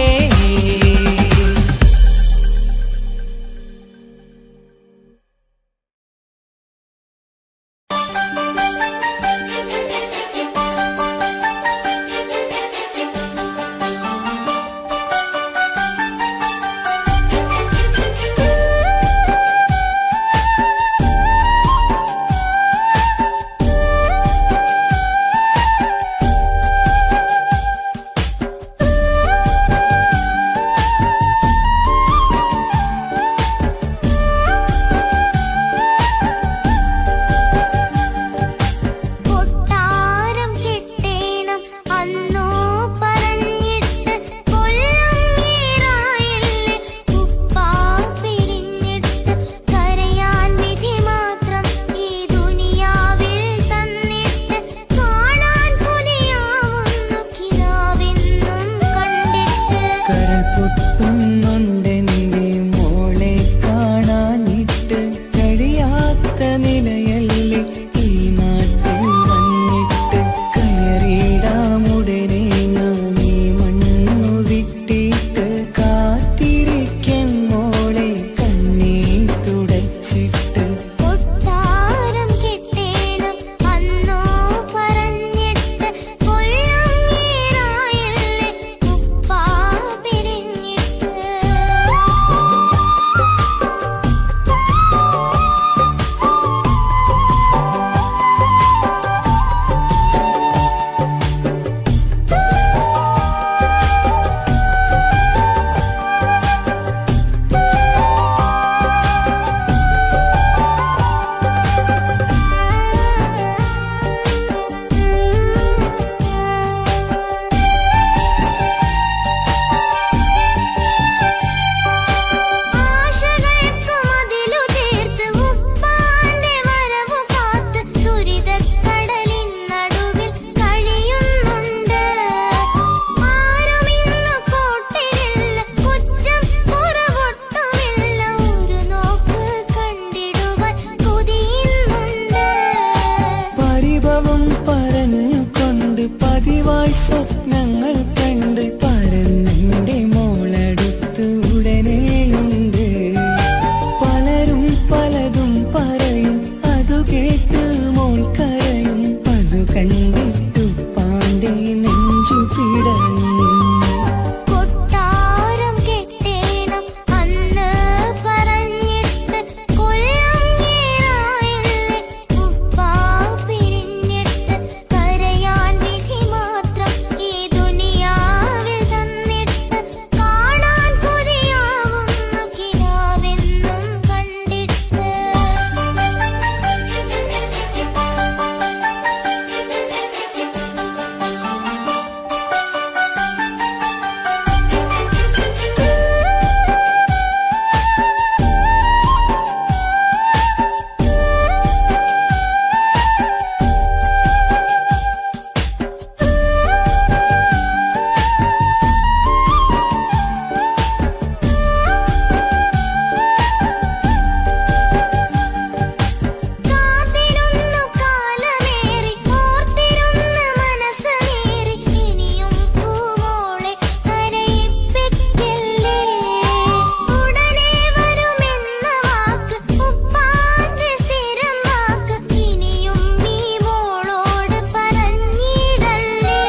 സ്വപ്നങ്ങൾ കണ്ട് പരന്നെന്റെ മോളടുത്ത് ഉടനെയുണ്ട്. പലരും പലതും പറയും, അതു കേട്ട് മോൾ കരയും. അതു കണ്ടിട്ടു പാണ്ഡെ നെഞ്ചു പിടയും. കൊട്ടാരം കെട്ടേണം അന്ന് പറഞ്ഞിട്ട് കൊല്ലം ഏറായില്ലേ ഉപ്പാ പിരിഞ്ഞിട്ട്. കരയാൻ വിധി മാത്രം ഈ ദുനിയാവിൽ തന്നിട്ട്. കാണാൻ കൊതിയാവുന്നു കിനാവെന്നും കണ്ടിട്ട്. കാത്തിരുന്നു കാലമേറി ഓർത്തിരുന്ന മനസ്സേറി. ഇനിയും പൂവോളെ കരയിപ്പിക്കല്ലേ. ഉടനെ വരുമെന്ന വാക്ക് ഉപ്പാന്റെ സ്ഥിരം വാക്ക്. ഇനിയും നീ മോളോട് പറഞ്ഞിടല്ലേ.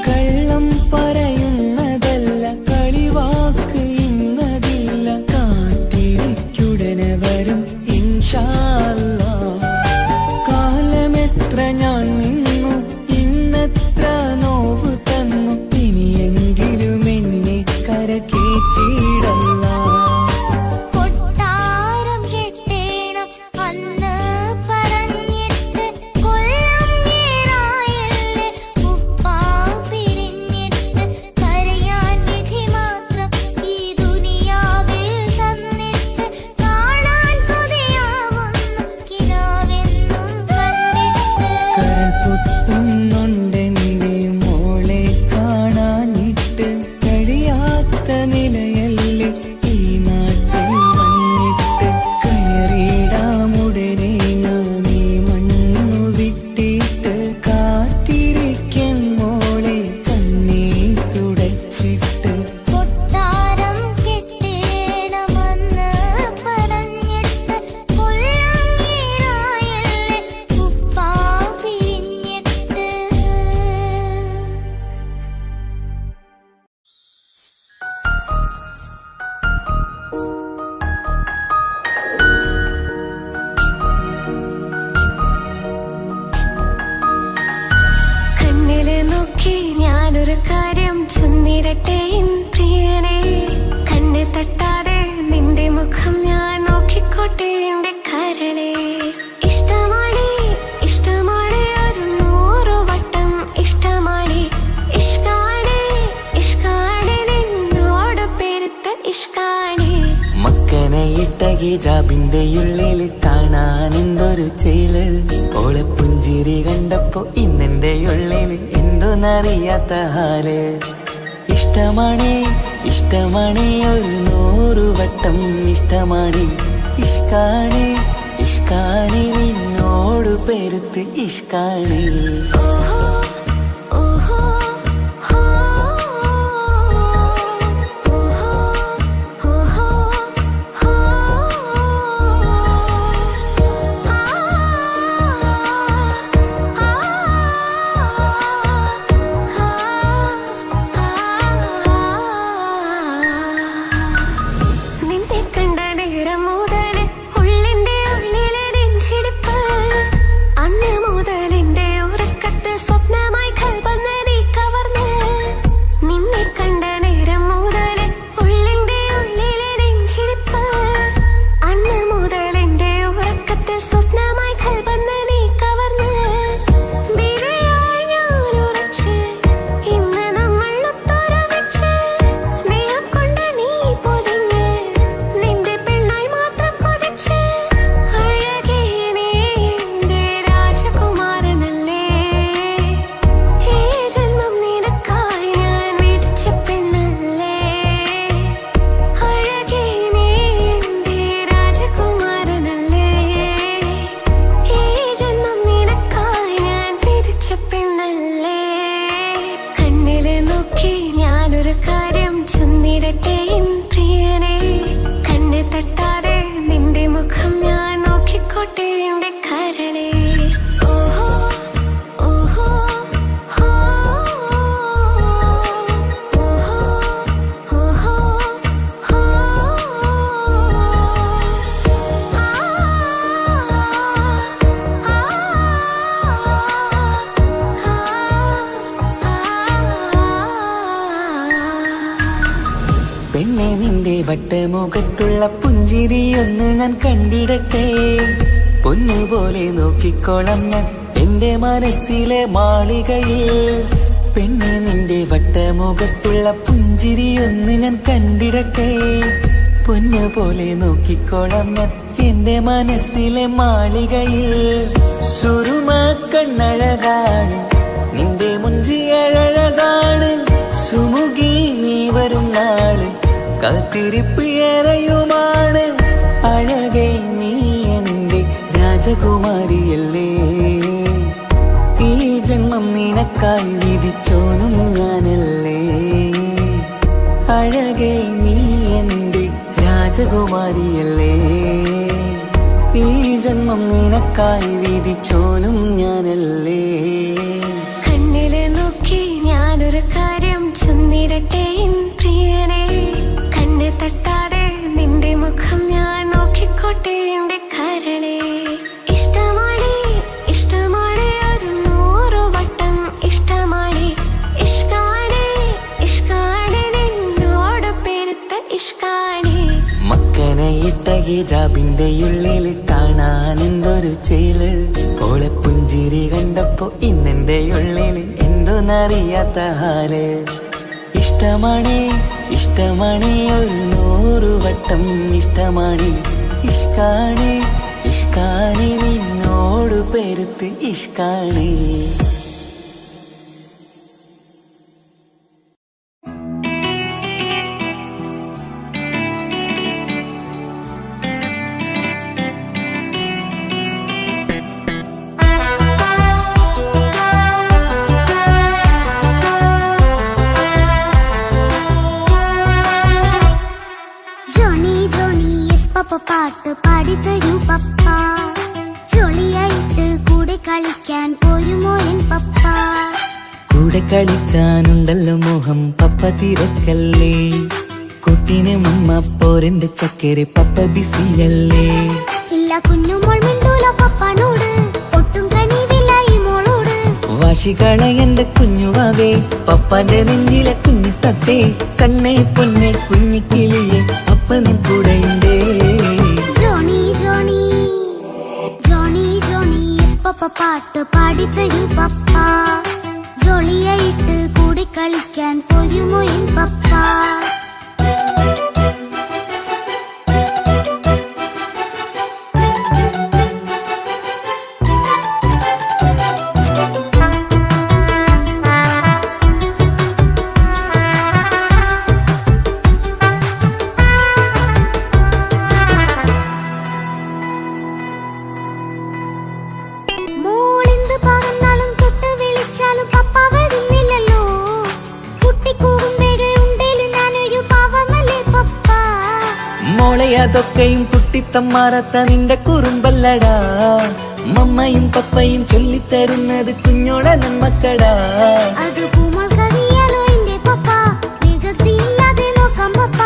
കള്ളം പറയുന്നതല്ല, കളിവാക്ക് ഇന്നതില്ല. കാത്തിരിക്കുടനെ വരും ഇൻഷാ അല്ലാഹ്. കാലമെത്ര ഞാൻ നിന്നു, ഇന്നെത്ര നോവ് തന്നു. ഇനിയെങ്കിലും എന്നെ കരകേറ്റിടല്ല. കൊട്ടാരം കെട്ടേണം അന്ന് പറഞ്ഞിട്ട് കൊല്ലം ഏറായില്ലേ ഉപ്പാ പിരിഞ്ഞിട്ട്. കരയാൻ വിധി മാത്രം ഈ ദുനിയാവിൽ തന്നിട്ട്. കാണാൻ കൊതിയാവുന്നു കിനാവെന്നും കണ്ടിട്ട്. കരൾ പൊട്ടുന്നുണ്ടെന്റെ മോളെ കാണാനിട്ട്. കഴിയാത്ത നിലയല്ലേ ഈ നാട്ടിൽ വന്നിട്ട്. കയറിയിടാമുടനെ ഞാൻ ഈ മണ്ണു വിട്ടിട്ട്. കാത്തിരിക്കാൻ മോളെ കണ്ണീർ തുടച്ചിട്ട്. കൊട്ടാരം കെട്ടേണം അന്ന് പറഞ്ഞിട്ട് കൊല്ലം ഏറായില്ലേ ഉപ്പാ പിരിഞ്ഞിട്ട്. കണ്ണില് നോക്കി ഞാനൊരു കാര്യം ചൊന്നിടട്ടെ എൻ പ്രിയനെ. കണ്ണ് തട്ടാതെ നിന്റെ മുഖം ഞാൻ നോക്കിക്കോട്ടെ എന്റെ കരളെ. ഇഷ്ടമാണ് ഇഷ്ടമാണ് ഒരു 100 വട്ടം ഇഷ്ടമാണ്. ഇഷ്കാണ് ഇഷ്കാണ് നിന്നോട് പെരുത്ത ഇഷ്കാണ്. മക്കനയിട്ട ഹിജാബിന്റെ ഉള്ളിൽ കാണാൻ എന്തൊരു ചേല്. ഓളെ പുഞ്ചിരി കണ്ടപ്പോ ഇന്നെന്റെ ഉള്ളിൽ എന്തോന്നറിയാത്ത ഹാല്. ഇഷ്ടമാണ് ഇഷ്ടമാണ് ഒരു 100 വട്ടം ഇഷ്ടമാണ്. ഇഷ്കാണ് ഇഷ്കാണ് നിന്നോട് പെരുത്ത് ഇഷ്കാണ്. ഓഹോ ഓഹോ ഹോ ഓഹോ ഓഹോ ഹോ. നിന്നെ കണ്ട നേരം മുതല് ഉള്ളിന്റെ ഉള്ളിലെ നെഞ്ചിടിപ്പ്. അന്ന് മുതൽ എന്റെ ഉറക്കത്തെ ഞാനൊരു കാര്യം ചൊന്നിടട്ടെ എൻ പ്രിയനെ, കണ്ണ് തട്ടാതെ നിന്റെ മുഖം ഞാൻ നോക്കിക്കോട്ടെ എന്റെ കരളെ. ഓഹോ ഓഹോ ഹോ, ഓഹോ ഓഹോ ഹോ, ആ പെണ്ണെ നിന്റെ വട്ടമുഖത്തുള്ള പുഞ്ചിരിയൊന്ന് ഞാൻ കണ്ടിടട്ടെ, പൊന്നുപോലെ നോക്കിക്കോളാം ഞാൻ എന്റെ മനസ്സിലെ മാളികയിൽ. പെണ്ണെ നിന്റെ വട്ടമുഖത്തുള്ള പുഞ്ചിരിയൊന്ന് ഞാൻ കണ്ടിടട്ടെ, പൊന്നുപോലെ നോക്കിക്കോളാം ഞാൻ എന്റെ മനസ്സിലെ മാളികയിൽ. സുറുമ കണ്ണഴകാണ് നിന്റെ മുഞ്ചിയഴകാണ്, സുമുഖി നീ വരും നാള് കാത്തിരിപ്പ് ഏറെയുമാണ്. അഴകെ നീ എന്റെ രാജകുമാരിയല്ലേ, ഈ ജന്മം നിനക്കായി വിധിച്ചോനും ഞാനല്ലേ. അഴകെ നീ എന്റെ രാജകുമാരിയല്ലേ, ഈ ജന്മം നിനക്കായി വിധിച്ചോനും ഞാനല്ലേ. കണ്ണില് നോക്കി ഞാനൊരു കാര്യം ചൊന്നിടട്ടെ എൻ പ്രിയനെ, കണ്ണ് തട്ടാതെ നിന്റെ മുഖം ഞാൻ നോക്കിക്കോട്ടെ എന്റെ കരളെ. ഇഷ്ടമാണ് ഇഷ്ടമാണ് ഒരു 100 വട്ടം ഇഷ്ടമാണ്, ഇഷ്കാണ് ഇഷ്കാണ് നിന്നോട് പെരുത്ത ഇഷ്കാണ്. മക്കനയിട്ട ഹിജാബിന്റെ ഉള്ളില് കാണാൻ എന്തൊരു ചേല്, ഓളെ പുഞ്ചിരി കണ്ടപ്പോ ഇന്നെന്റെ ഉള്ളില് എന്തോന്നറിയാത്ത ഹാല്. ഇഷ്ടമാണ് ഇഷ്ടമാണ് ഒരു 100 വട്ടം ഇഷ്ടമാണ്, ഇഷ്കാണ് ഇഷ്കാണ് നിന്നോട് പെരുത്ത് ഇഷ്കാണ്. ജോണി ജോണി യെസ് പപ്പ പാട്ട് പാടിത്തരൂ പപ്പ, ജോളിയായിട്ട് കൂടെ കളിക്കാൻ പോരുമോ എൻ പപ്പ. കൂടെ കളിക്കാനുണ്ടല്ലോ മോഹം പപ്പ തിരക്കല്ലേ, കുട്ടീനെ മമ്മ പോരെന്റെ ചക്കരെ പപ്പ ബിസിയല്ലേ. ഇല്ല കുഞ്ഞുമോൾ മിണ്ടൂല പപ്പനോട്, ഒട്ടും കണിവില്ല ഈ മോളോട്. വാശികള എന്റെ കുഞ്ഞുവാവേ, പപ്പാന്റെ നെഞ്ചിലെ കുഞ്ഞിത്തത്തേ, കണ്ണേ പൊന്നെ കുഞ്ഞിക്കിളിയെ അപ്പനിൻ കൂടെയുണ്ടേ. Johnny Johnny Johnny Johnny yes papa പാട്ട് പാടിത്തരൂ പപ്പ, ജോളിയായിട്ട് കൂടെ കളിക്കാൻ പോരുമോ എൻ പപ്പ. മോളെന്ത് പറഞ്ഞാലും തൊട്ട് വിളിച്ചാലും പപ്പ വരുന്നില്ലല്ലോ, കുട്ടിക്കൂറും വേഗ ഉണ്ടേലും ഞാനൊരു പാവമല്ലേ പപ്പ. മോളെ അതൊക്കെയും കുട്ടിത്തമ്മാറത്ത നിന്റെ കുറുമ്പല്ലടാ, മമ്മയും പപ്പയും ചൊല്ലിത്തരുന്നത് കുഞ്ഞോളെ നന്മക്കടാ. അത് പൂമോൾക്കറിയാലോ എന്റെ പപ്പ, വേഗത്തില്ലാതെ നോക്കാം പപ്പ.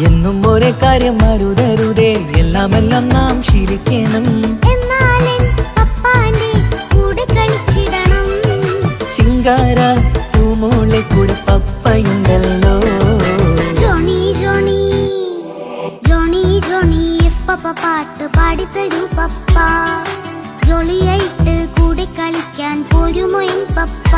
എന്നും ഒരേ കാര്യം അരുതരുതേ, എല്ലാമെല്ലാം നാം ശീലിക്കണം. എന്നാലും പപ്പാന്റെ കൂടെ കളിച്ചിടണം. ചിങ്കാര പൂമോളെ കൂടെ പപ്പയുണ്ടല്ലോ. Johnny Johnny Johnny Johnny yes papa പാട്ട് പാടിത്തരൂ പപ്പ, ജോളിയായിട്ട് കൂടെ കളിക്കാൻ പോരുമോ എൻ പപ്പ.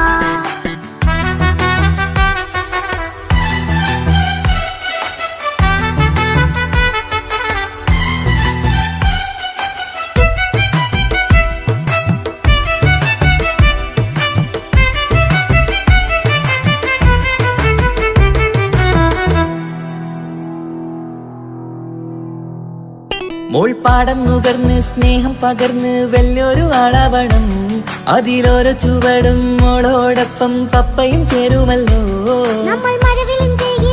മോൾ പാടം നുകർന്ന് സ്നേഹം പകർന്ന് വലിയൊരു ആളാവണം, അതിലോരോ ചുവടും മോളോടൊപ്പം പപ്പയും ചേരുമല്ലോ. നമ്മൾ മഴവിലും തേകി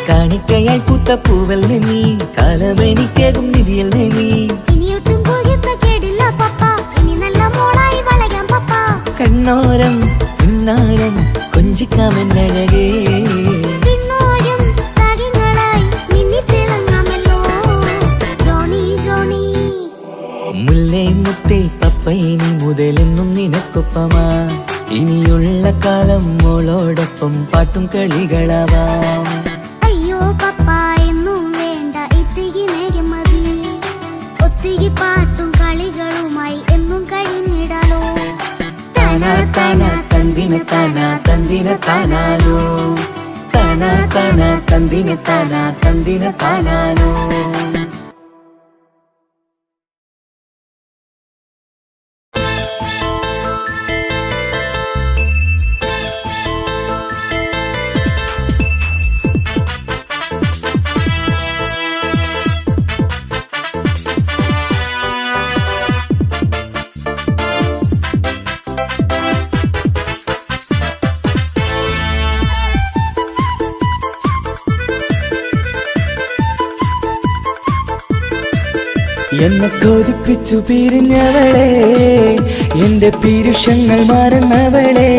കാണിക്കയായി പൂത്ത പൂവല്ലേ നീ, കാലമെനിക്കേകും നിധിയല്ലേ നീ. ഇനിയൊട്ടും കേടില്ല പപ്പ, ഇനി നല്ല മോളായി വളയാം പപ്പ. കണ്ണോരം പിന്നാരം കൊഞ്ചിക്കാമെന്നഴകേ, പിന്നോരം താരങ്ങളായി മിന്നിത്തിളങ്ങാമല്ലോ. ജോണി ജോണി മുല്ലേ മുത്തേ പപ്പയിനി മുതലെന്നും നിനക്കൊപ്പമാ. ഇനിയുള്ള കാലം മോളോടൊപ്പം പാട്ടും കളികളാവാം. അയ്യോ പപ്പ എന്നും വേണ്ട ഇത്തിരി നേരം മതി. ഒത്തിരി പാട്ടും കളികളുമായി എന്നും കഴിഞ്ഞിടാലോ. താനാ താനാ തന്തിന താനാ തന്തിന താനാലോ, താനാ താനാ തന്തിന താനാ തന്തിന താനാലോ. എന്നെ കൊതിപ്പിച്ചു പിരിഞ്ഞവളെ, എന്റെ പീരുഷങ്ങൾ മറന്നവളെ.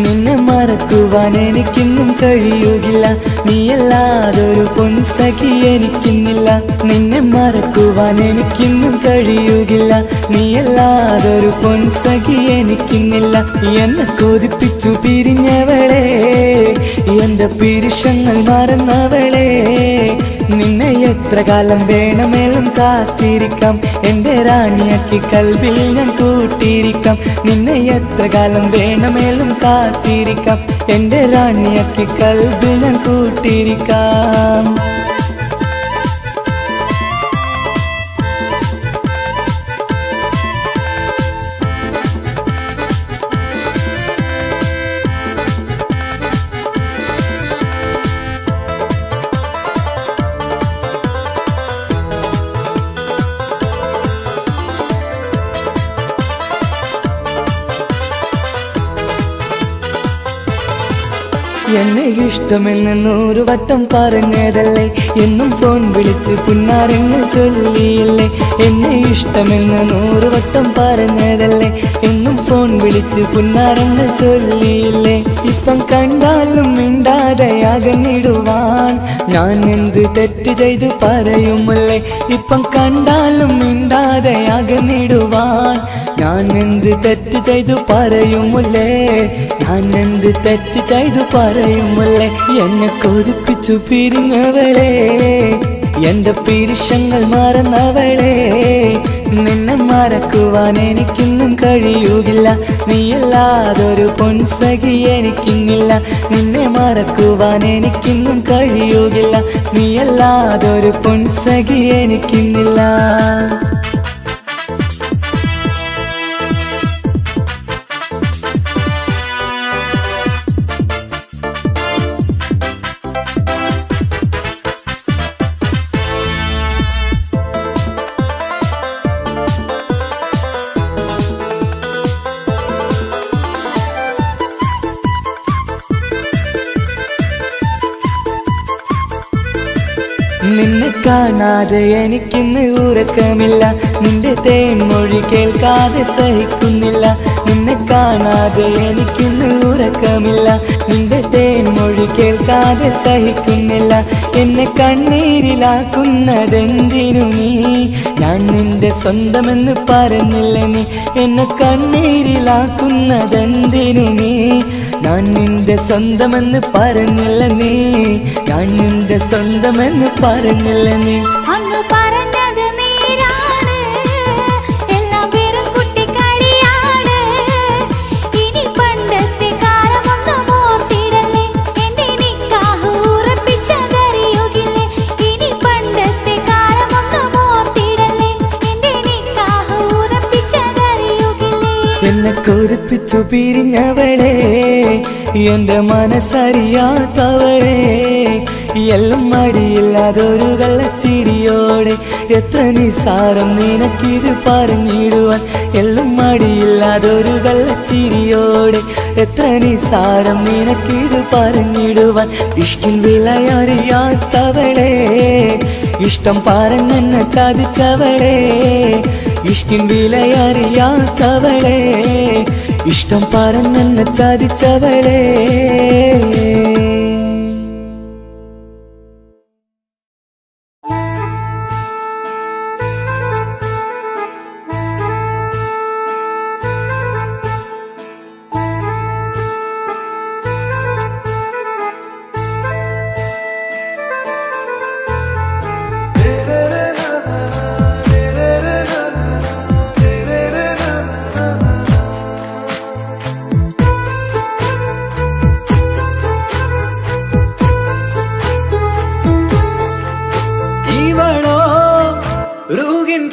നിന്നെ മറക്കുവാൻ എനിക്കിന്നും കഴിയുകില്ല, നീയല്ലാതൊരു പൊൻസഖി എനിക്കിന്നില്ല. നിന്നെ മറക്കുവാൻ എനിക്കിന്നും കഴിയുകില്ല, നീയല്ലാതൊരു പൊൻസഖി എനിക്കിന്നില്ല. എന്നെ കൊതിപ്പിച്ചു പിരിഞ്ഞവളെ, എന്റെ പീരുഷങ്ങൾ മറന്നവളെ. നിന്നെ എത്ര കാലം വേണമെങ്കിലും കാത്തിരിക്കാം, എന്റെ റാണിയാക്കി കൽവിൽ ഞാൻ കൂട്ടിയിരിക്കാം. നിന്നെ എത്ര കാലം വേണമെങ്കിലും കാത്തിരിക്കാം, എന്റെ റാണിയാക്കി കൽവിൽ ഞാൻ കൂട്ടിയിരിക്കാം. എന്നെ ഇഷ്ടമെന്ന് 100 വട്ടം പറഞ്ഞതല്ലേ, എന്നും ഫോൺ വിളിച്ച് പുന്നാരങ്ങൾ ചൊല്ലിയില്ലേ. എന്നെ ഇഷ്ടമെന്ന് 100 വട്ടം പറഞ്ഞതല്ലേ, എന്നും ഫോൺ വിളിച്ച് പുന്നാരങ്ങൾ ചൊല്ലിയില്ലേ. ഇപ്പം കണ്ടാലും മിണ്ടാതെ അകന്നിടുവാൻ ഞാൻ എന്ത് തെറ്റ് ചെയ്ത് പറയുമല്ലേ. ഇപ്പം കണ്ടാലും മിണ്ടാതെ അകന്നിടുവാൻ ഞാൻ എന്ത് തെറ്റ് ചെയ്തു പറയുമല്ലേ, ഞാൻ എന്ത് തെറ്റ് ചെയ്തു പറയുമല്ലേ. എന്നെ കൊതിപ്പിച്ചു പിരിഞ്ഞവളെ, എന്റെ പീരുഷങ്ങൾ മറന്നവളെ. നിന്നെ മറക്കുവാൻ എനിക്കിന്നും കഴിയുകില്ല, നീയല്ലാതൊരു പൊൻസഖി എനിക്കിന്നില്ല. നിന്നെ മറക്കുവാൻ എനിക്കിന്നും കഴിയുകില്ല, നീയല്ലാതൊരു പൊൻസഖി എനിക്കിന്നില്ല. നിന്നെ കാണാതെ എനിക്കിന്ന് ഉറക്കമില്ല, നിന്റെ തേൻമൊഴി കേൾക്കാതെ സഹിക്കുന്നില്ല. നിന്നെ കാണാതെ എനിക്കിന്ന് ഉറക്കമില്ല, നിന്റെ തേൻമൊഴി കേൾക്കാതെ സഹിക്കുന്നില്ല. എന്നെ കണ്ണീരിലാക്കുന്നതെന്തിനു നീ, ഞാൻ നിന്റെ സ്വന്തമെന്ന് പറഞ്ഞില്ല നീ. എന്നെ കണ്ണീരിലാക്കുന്നതെന്തിനു നീ, ഞാൻ നിന്റെ സ്വന്തമെന്ന് പറഞ്ഞില്ല നീ. ഞാൻ നിന്റെ സ്വന്തമെന്ന് പറഞ്ഞില്ല നീ. അങ്ങ് പറഞ്ഞത് നേരാണ്, എല്ലാം വെറും കുട്ടിക്കളിയാണ്. ഇനി പണ്ടത്തെ കാലമൊന്നും ഓർത്തിടല്ലേ, എന്റെ നിക്കാഹ് ഉറപ്പിച്ചതറിയുകില്ലേ. ഇനി പണ്ടത്തെ കാലമൊന്നും ഓർത്തിടല്ലേ, എന്റെ നിക്കാഹ് ഉറപ്പിച്ചതറിയുകില്ലേ. എന്നെ കൊതിപ്പിച്ചു പിരിഞ്ഞവളെ, എന്റെ മനസ്സറിയാത്തവളെ. എല്ലാം മടിയില്ലാതൊരു കള്ളച്ചിരിയോടെ എത്ര നിസാരം നിനക്കിത് പറഞ്ഞിടുവാൻ എള്ളും മടിയില്ലാതൊരു കള്ളച്ചിരിയോടെ എത്ര നിസാരം നിനക്കിത് പറഞ്ഞിടുവാൻ ഇഷ്കിൻ വിലയറിയാത്തവളെ ഇഷ്ടം പറഞ്ഞെന്നെ ചതിച്ചവളെ ഇഷ്കിൻ വിലയറിയാത്തവളെ ഇഷ്ടം പറഞ്ഞെന്നെ ചതിച്ചവളെ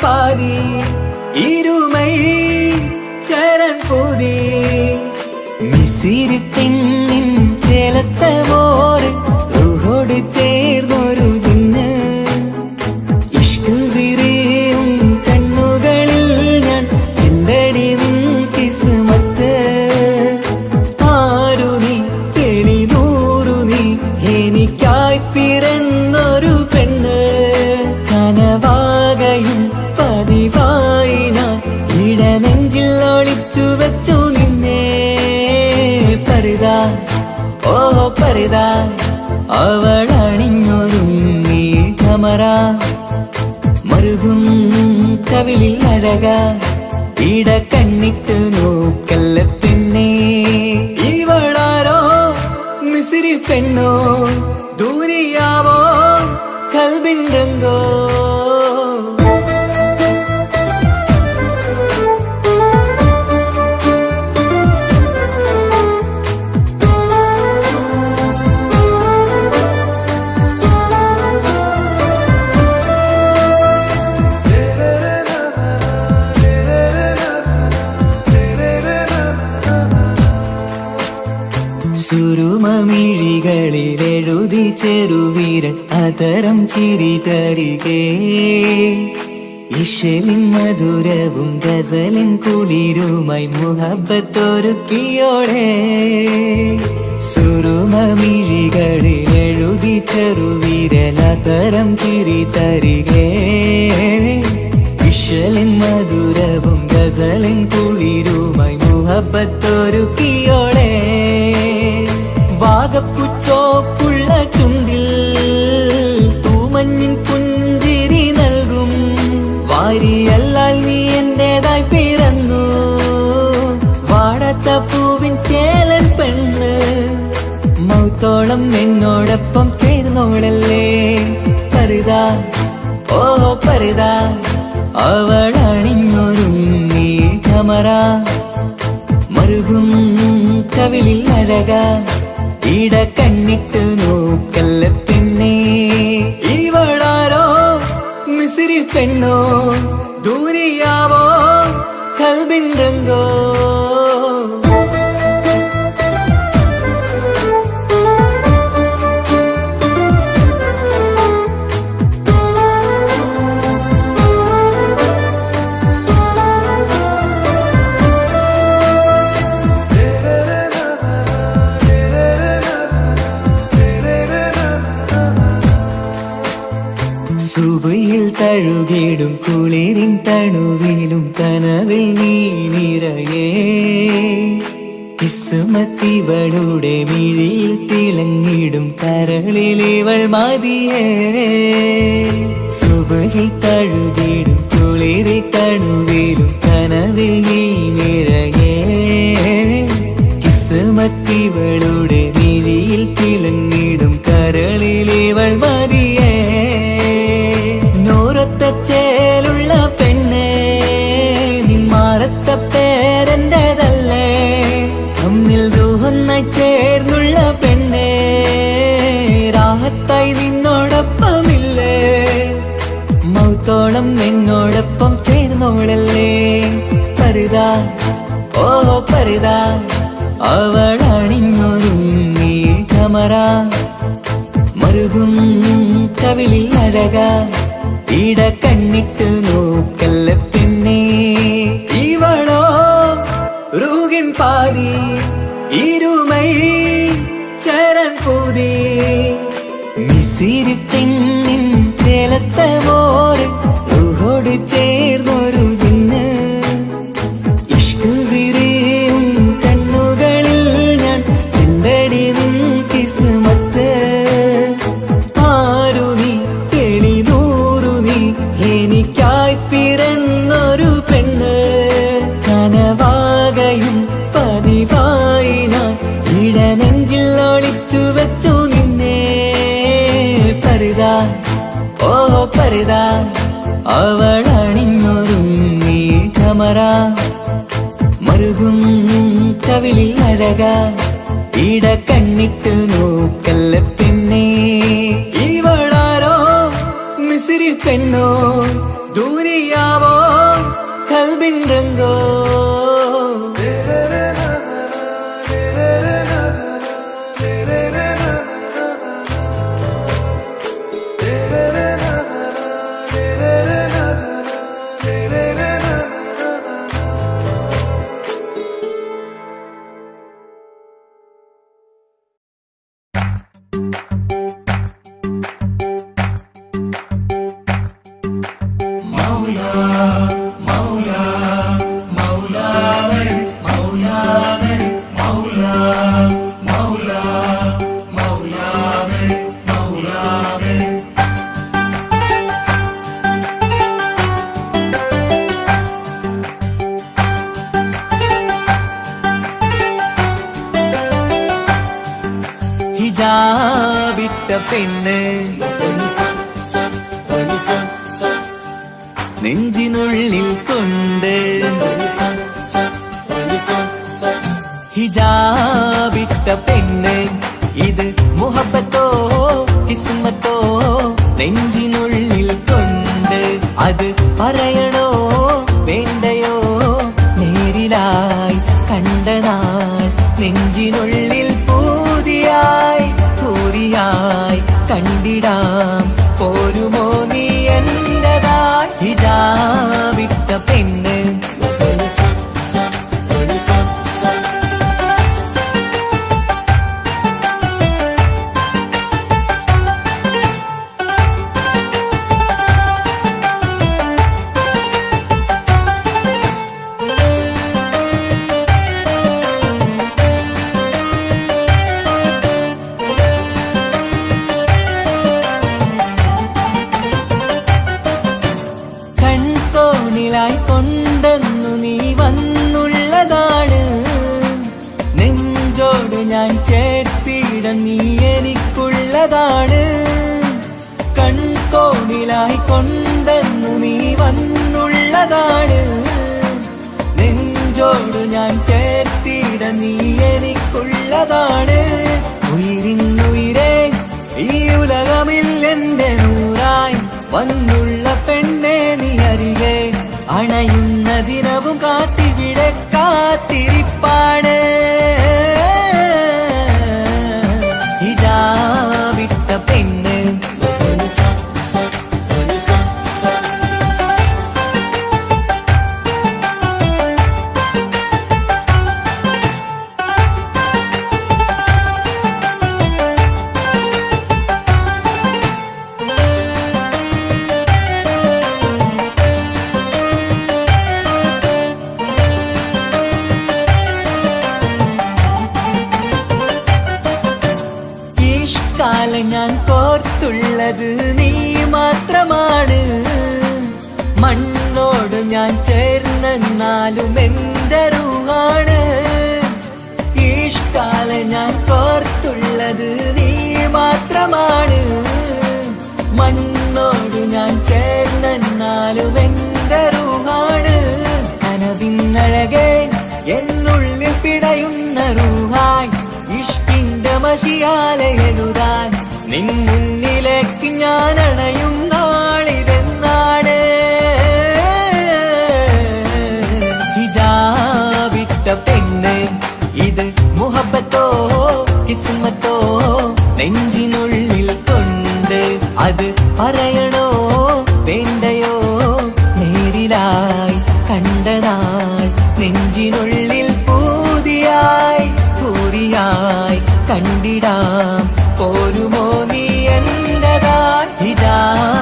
பாதி இருமை சரண் பூதி மிசிறு பெண்ணின் ചേലത്ത മോര് റൂഹോട് ചേർന്നൊരു ജിന്ന് ഇഷ്ക് വിരിയും കണ്ണുകളിൽ ഞാൻ കണ്ടടി നിൻ കിസ്മത്ത് ആരു നീ തെളിനൂറു നീ എനിക്കായി പിറന്നൊരു പെണ്ണ് കനവാകയും പതിവായി ഞാൻ ഇടനെഞ്ചിൽ ഒളിച്ചു വെച്ചു നിന്നെ പരിതാ ഓ പരിതാ അവളണിഞ്ഞൊരുങ്ങി കമറ മറുകും കവിളിൽ അഴക ഇട കണ്ണിട്ട് നോക്കല്ല പെണ്ണേ ഇവളാരോ മിസിരി പെണ്ണോ ദൂരിയാവോ കൽബിൻ രംഗോ സുരുമമിഴികളിലെഴുതി ചെറുവീരൻ അതരം ചിരി തരികേ ഇശലിൻ മധുരവും ഗസലിൻ കുളിരുമായി മുഹബത്തൊരുക്കിയോടെ സുരുമമിഴികളിലെഴുതി ചെറുവീരൻ അതരം ചിരി തരികേ ഇശലിൻ മധുരവും ഗസലിൻ കുളിരുമായി മുഹബത്തൊരുക്കിയോടെ വാഗപ്പുച്ചോപ്പുള്ള ചുണ്ടിൽ തൂമഞ്ഞിൻ പുഞ്ചിരി നൽകും വാരിയല്ലാൽ നീ എന്റേതായി പിറന്നു വാടാത്ത പൂവിൻ ചേലൻ പെണ്ണ് മൗത്തോളം എന്നോടൊപ്പം ചേർന്നോളല്ലേ പരിതാ ഓ പരിതാ അവളണിഞ്ഞൊരുങ്ങി കമറ മറുകും കവിളിൽ അഴക ഇട കണ്ണിട്ട് നോക്കല്ല പെണ്ണേ ഇവളാരോ മിസിരി പെണ്ണോ ദൂരിയാവോ കൽബിൻ രംഗോ സുബയിൽ തഴുകിടും കുളിരിൻ തണുവിലും കനവിൽ നീ നിറയേ കിസ്മത്തിവളുടെ മിഴിയിൽ തിളങ്ങിടും കരളിലിവൾ മതിയേ സുബയിൽ തഴുകിടും കുളിരിൻ തണുവിലും കനവിൽ നീ നിറയേ കിസ്മത്തിവളുടെ മിഴിയിൽ തിളങ്ങിടും കരളിലിവൾ മതിയേ ചേലുള്ള പെണ്ണേ നിന്മാറത്ത പേരെന്റേതല്ലേ തമ്മിൽ റൂഹൊന്നായി ചേർന്നുള്ള പെണ്ണേ രാഹത്തായി നിന്നോടൊപ്പമില്ലേ മൗത്തോളം എന്നോടൊപ്പം ചേർന്നോളല്ലേ പരിതാ ഓ പരിതാ അവളണിഞ്ഞൊരുങ്ങി കമറ മറുകും കവിളിൽ അഴക ഇട കണ്ണി കനവായി പിറന്നൊരു പെണ്ണ് കനവാകയും പതിവായി ഞാൻ ഇടനെഞ്ചിൽ ഒളിച്ചു വെച്ചു നിന്നെ പരിതാ ഓ പരിതാ അവളണിഞ്ഞൊരുങ്ങി കമറ മരുകും കവിളിൽ അഴക ഇട കണ്ണിട്ട് നോക്കല്ല പെണ്ണേ ഇവളാരോ മിസിരി പെണ്ണോ ദൂരിയാവോ കൽബിൻ രംഗോ ഹിജാബിട്ട പെണ്ണ് നെഞ്ചിനുള്ളിൽ കൊണ്ട് ഹിജാബിട്ട പെണ്ണ് ഇത് മുഹബത്തോ കിസ്മത്തോ നെഞ്ചിനുള്ളിൽ കൊണ്ട് അത് പറയണോ വേണ്ടയോ നേരിലായി കണ്ട നാൾ നെഞ്ചിനുള്ളിൽ പൂതിയായി പൂരിയായി കണ്ടിടാം പോരുമോ നീ എന്റതായി ഹിജാബിട്ട പെണ്ണ് കൊണ്ടെന്നു നീ വന്നുള്ളതാണ് നെഞ്ചോട് ഞാൻ ചേർത്തിട നീ എനിക്കുള്ളതാണ് കൺകോണിലായി കൊണ്ടെന്നു നീ വന്നുള്ളതാണ് നെഞ്ചോട് ഞാൻ ചേർത്തിട നീ എനിക്കുള്ളതാണ് ഉയിരിന്നുയിരേ ഈ ഉലകമിൽ എന്റെ നൂറായി വന്നുള്ള പെണ്ണെ നീ അരികെ അണയുന്ന ദിനവും കാത്തിവിടെ കാത്തിരിപ്പാണ് ഹിജാബിട്ട പെണ്ണ് കാലം ഞാൻ കോർത്തുള്ളത് നീ മാത്രമാണ് മണ്ണോട് ഞാൻ ചേർന്നെന്നാലും എന്റെ റൂഹാണ് ഈഷ്കാലം ഞാൻ കോർത്തുള്ളത് നീ മാത്രമാണ് മണ്ണോട് ഞാൻ ചേർന്നെന്നാലും എന്റെ റൂഹാണ് കനവിന്നഴകെ എന്നുള്ളിൽ പിടയുന്ന റൂഹായി ഇഷ്കിന്റെ മഷിയാലെ എഴുതാൻ നിൻ മുന്നിലേക്ക് ഞാൻ അണയും നാളിതെന്നാണ് ഹിജാബിട്ട പെണ്ണ് ഇത് മുഹബത്തോ കിസ്മത്തോ നെഞ്ചിനുള്ളിൽ കൊണ്ട് അത് പറയണോ വേണ്ടയോ നേരിലായി കണ്ട നാൾ നെഞ്ചിനുള്ളിൽ പൂതിയായി പൂരിയായി കണ്ടിടാം പോരുമോ നീ എന്റതായി ഹിജാബ്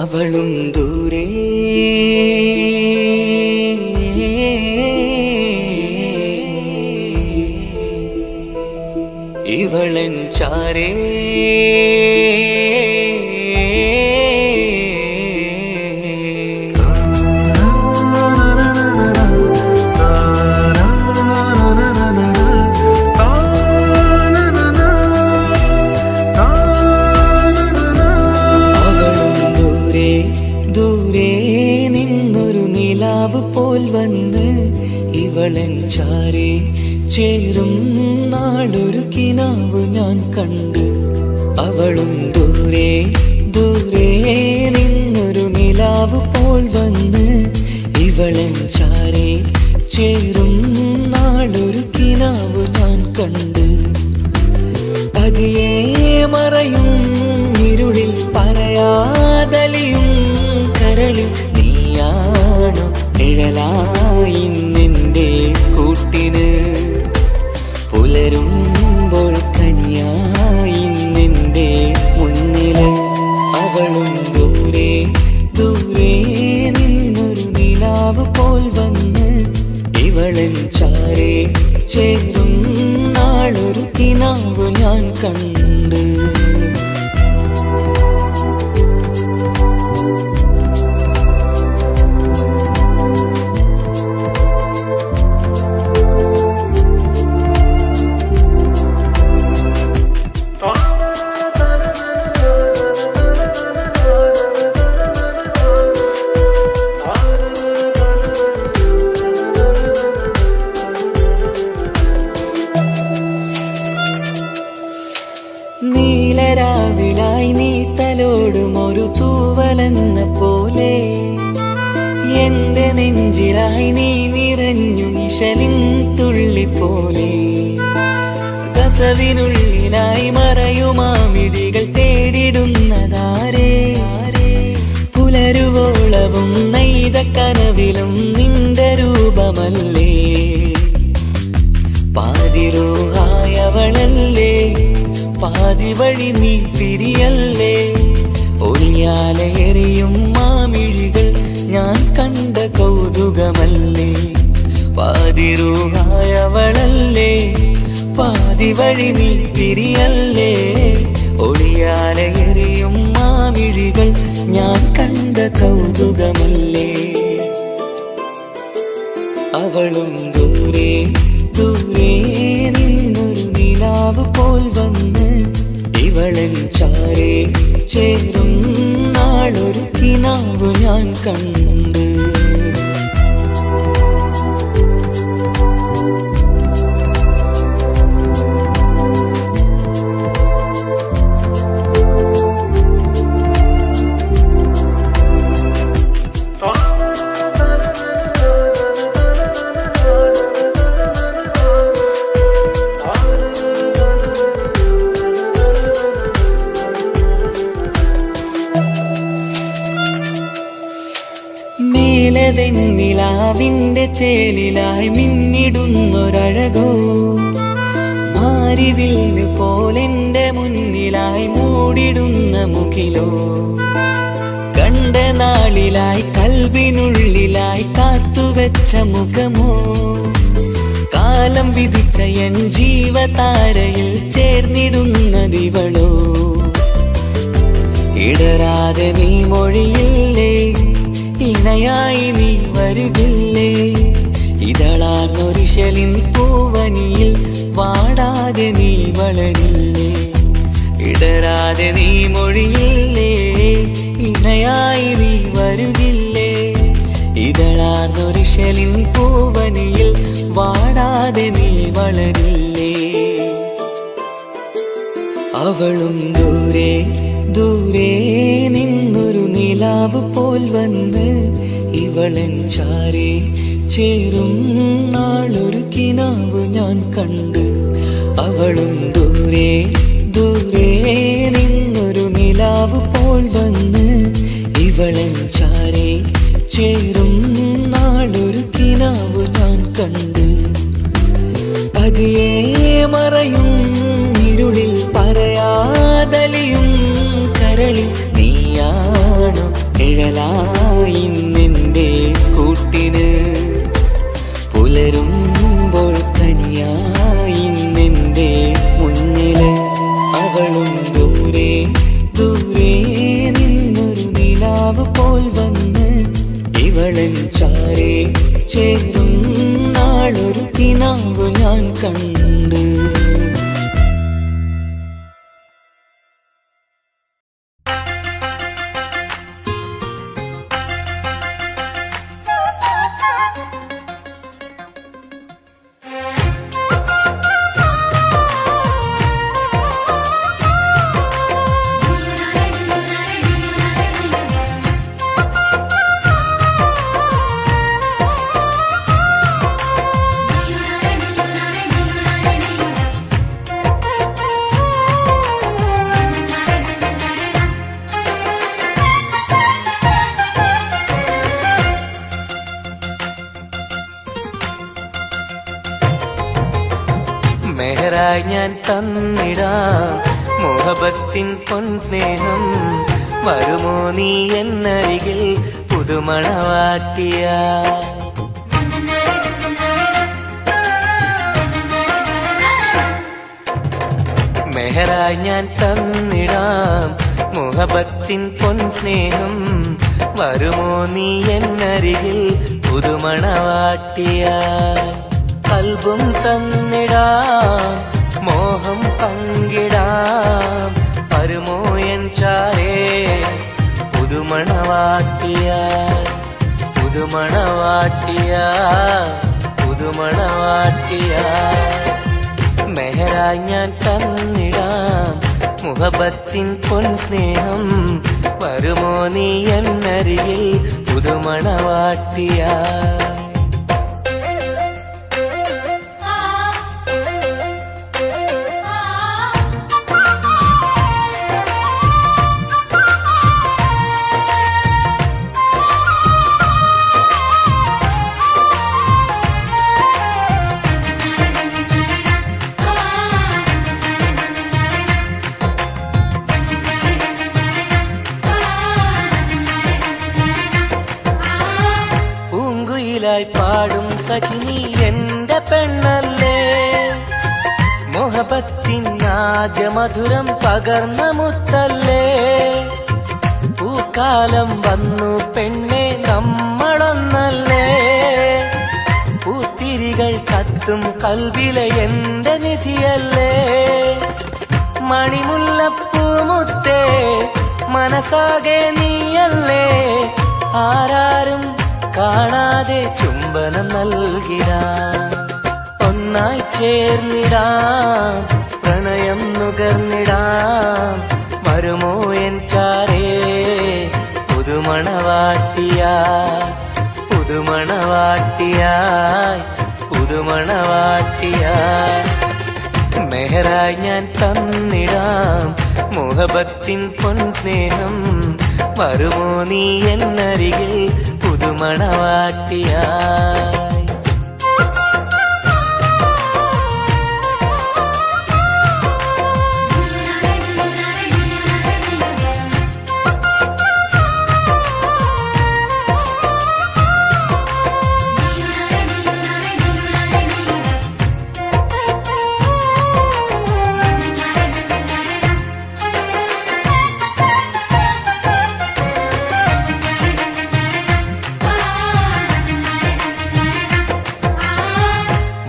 അവളും ദൂരെ ഇവളൻ ചാരേ പോൽ വന്ന് ഇവളൻ ചാരേ ചേരും നാളൊരു കിനാവ് ഞാൻ കണ്ട് അവളും ദൂരെ ദൂരെ നിന്നൊരു നിലാവ് പോൽ വന്ന് ഇവളൻ ചാരേ ചേരും നാളൊരു കിനാവ് ഞാൻ കണ്ട് പതിയെ മറയും ഇരുളിൽ പറയാതലിയും കരളിൽ നീയാണോ നിഴലായി നിന്റെ കൂട്ടിന് പുലരുമ്പോൾ കണിയായി നിന്റെ മുന്നില് അവളും ദൂരെ ദൂരെ നിന്നൊരു നിലാവ് പോൽ വന്ന് ഇവളൻ ചാരേ ചേരും നാളൊരു കിനാവ് ഞാൻ കണ്ട് നീലരാവിലായി നീ തലോടും ഒരു തൂവലെന്ന പോലെ എന്റെ നെഞ്ചിലായി നീ നിറഞ്ഞു ഇശലിൻ തുള്ളി പോലെ കസവിനുള്ളിലായി മറയുമാമിടികൾ തേടിടുന്നതാരേ പുലരുവോളവും നെയ്ത കനവിലും നിന്റെ രൂപമല്ലേ പാതിരൂഹായവളല്ലേ പാതി വഴി നീ തിരിയല്ലേ ഒളിയാലെറിയും മാമിഴികൾ ഞാൻ കണ്ട കൗതുകമല്ലേ പാതിരൂഹായവളല്ലേ പാതി വഴി നീ തിരിയല്ലേ ഒളിയാലെറിയും മാമിഴികൾ ഞാൻ കണ്ട കൗതുകമല്ലേ അവളും ദൂരെ ദൂരെ നിന്നൊരു നിലാവ് പോൽ വന്ന് ഇവളൻ ചാരേ ചേരും നാളൊരു കിനാവ് ഞാൻ കണ്ട് വെണ്ണിലാവിന്റെ ചേലിലായി മിന്നിടുന്നൊരഴകോ മാരിവില്ല് പോലെന്റെ മുന്നിലായി മൂടിടുന്ന മുഖിലോ കണ്ട നാളിലായി കൽബിനുള്ളിലായി കാത്തുവെച്ച മുഖമോ കാലം വിധിച്ച എൻ ജീവതാരയിൽ ചേർന്നിടുന്നതിവളോ ഇടരാതെ നീ മൊഴിയില്ലേ ഇണയായി നീ വരുകില്ലേ ഇതളാർന്നൊരിശലിൻ പൂവനിയിൽ വാടാതെ നീ വളരില്ലേ ഇടരാതെ നീ മൊഴിയില്ലേ ഇണയായി നീ വരുകില്ലേ ഇതളാർന്നൊരിശലിൻ പൂവനിയിൽ വാടാതെ നീ വളരില്ലേ അവളും ദൂരെ ദൂരെ നിന്നൊരു നിലാവ് പോൽ വന്ന് ഇവളൻ ചാരേ ചേരും നാളൊരു കിനാവ് ഞാൻ കണ്ട് അവളും ദൂരെ ദൂരെ നിന്നൊരു നിലാവ് പോൽ വന്ന് ഇവളൻ ചാരേ ചേരും നാളൊരു കിനാവ് ഞാൻ കണ്ട് പതിയെ മറയും ഇരുളിൽ പറയാതലിയും കരളിൽ നീയാണോ നിഴലായി നിന്റെ കൂട്ടിന് പുലരുമ്പോൾ കനിയായി നിന്റെ മുന്നില് അവളും ദൂരെ ദൂരെ നിന്നൊരു നിലാവ് പോൽ വന്ന് ഇവളൻ ചാരേ ചേരും നാളൊരു കിനാവ് ഞാൻ കണ്ട്. മെഹറായി ഞാൻ തന്നിടാം മോഹബത്തിൻ പൊൻസ്നേഹം, വരുമോ നീ എന്നരികിൽ പുതുമണവാട്ടിയ. മെഹറായി ഞാൻ തന്നിടാം മോഹബത്തിൻ പൊൻസ്നേഹം, വരുമോ നീ എന്നരികിൽ പുതുമണവാട്ടിയ. കൽബും തന്നിടാം മോഹം പങ്കിടാം, വരുമോ എൻ ചാരേ പുതുമണവാട്ടിയ പുതുമണവാട്ടിയ പുതുമണവാട്ടിയ. മെഹറായി ഞാൻ തന്നിടാം മുഹബത്തിൻ പൊൻസ്നേഹം, വരുമോ നീ എന്നരികിൽ പുതുമണവാട്ടിയ. പാടും സഖിനി എന്റെ പെണ്ണല്ലേ, മോഹബത്തിൻ ആദ്യ മധുരം പകർന്ന മുത്തല്ലേ. പൂക്കാലം വന്നു പെണ്ണെ നമ്മളൊന്നല്ലേ, പൂത്തിരികൾ കത്തും കൽവിലെ എന്റെ നിധിയല്ലേ. മണിമുല്ലപ്പൂമുത്തേ മനസ്സാകെ നീയല്ലേ, ആരാരും കാണാതെ ചുംബനം നൽകിടാം, ഒന്നായി ചേർന്നിടാം, പ്രണയം നുകർന്നിടാം, വരുമോ എൻ ചാരേ പുതുമണവാട്ടിയ പുതുമണവാട്ടിയായി പുതുമണവാട്ടിയായി. മെഹറായി ഞാൻ തന്നിടാം മോഹബത്തിൻ പൊൻസ്നേഹം, വരുമോ നീ എന്നരികിൽ പുതുമണവാട്ടിയായി.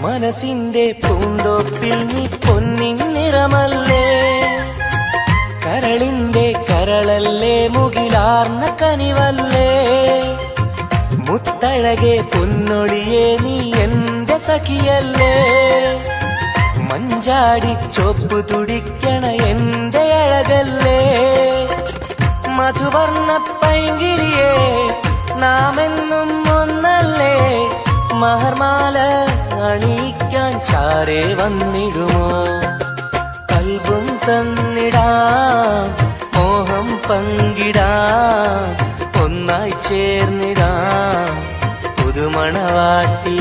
മനസ്സിന്റെ പൂന്തോപ്പിൽ നീ പൊന്നിൻ നിറമല്ലേ, കരളിന്റെ കരളല്ലേ, മുകിലാർന്ന കനിവല്ലേ. മുത്തഴകെ പൊന്നൊളിയെ നീ എന്റെ സഖിയല്ലേ, മഞ്ചാടി ചോപ്പ് തുടിക്കണ എന്റെ അഴകല്ലേ. മധുവർണ്ണ പൈങ്കിളിയെ നാമെന്നും ഒന്നല്ലേ, മഹർമാല അണിയിക്കാൻ ചാരേ വന്നിടുമോ. കൽബും തന്നിടാം മോഹം പങ്കിടാം, ഒന്നായി ചേർന്നിടാം, പുതുമണവാട്ടിയായി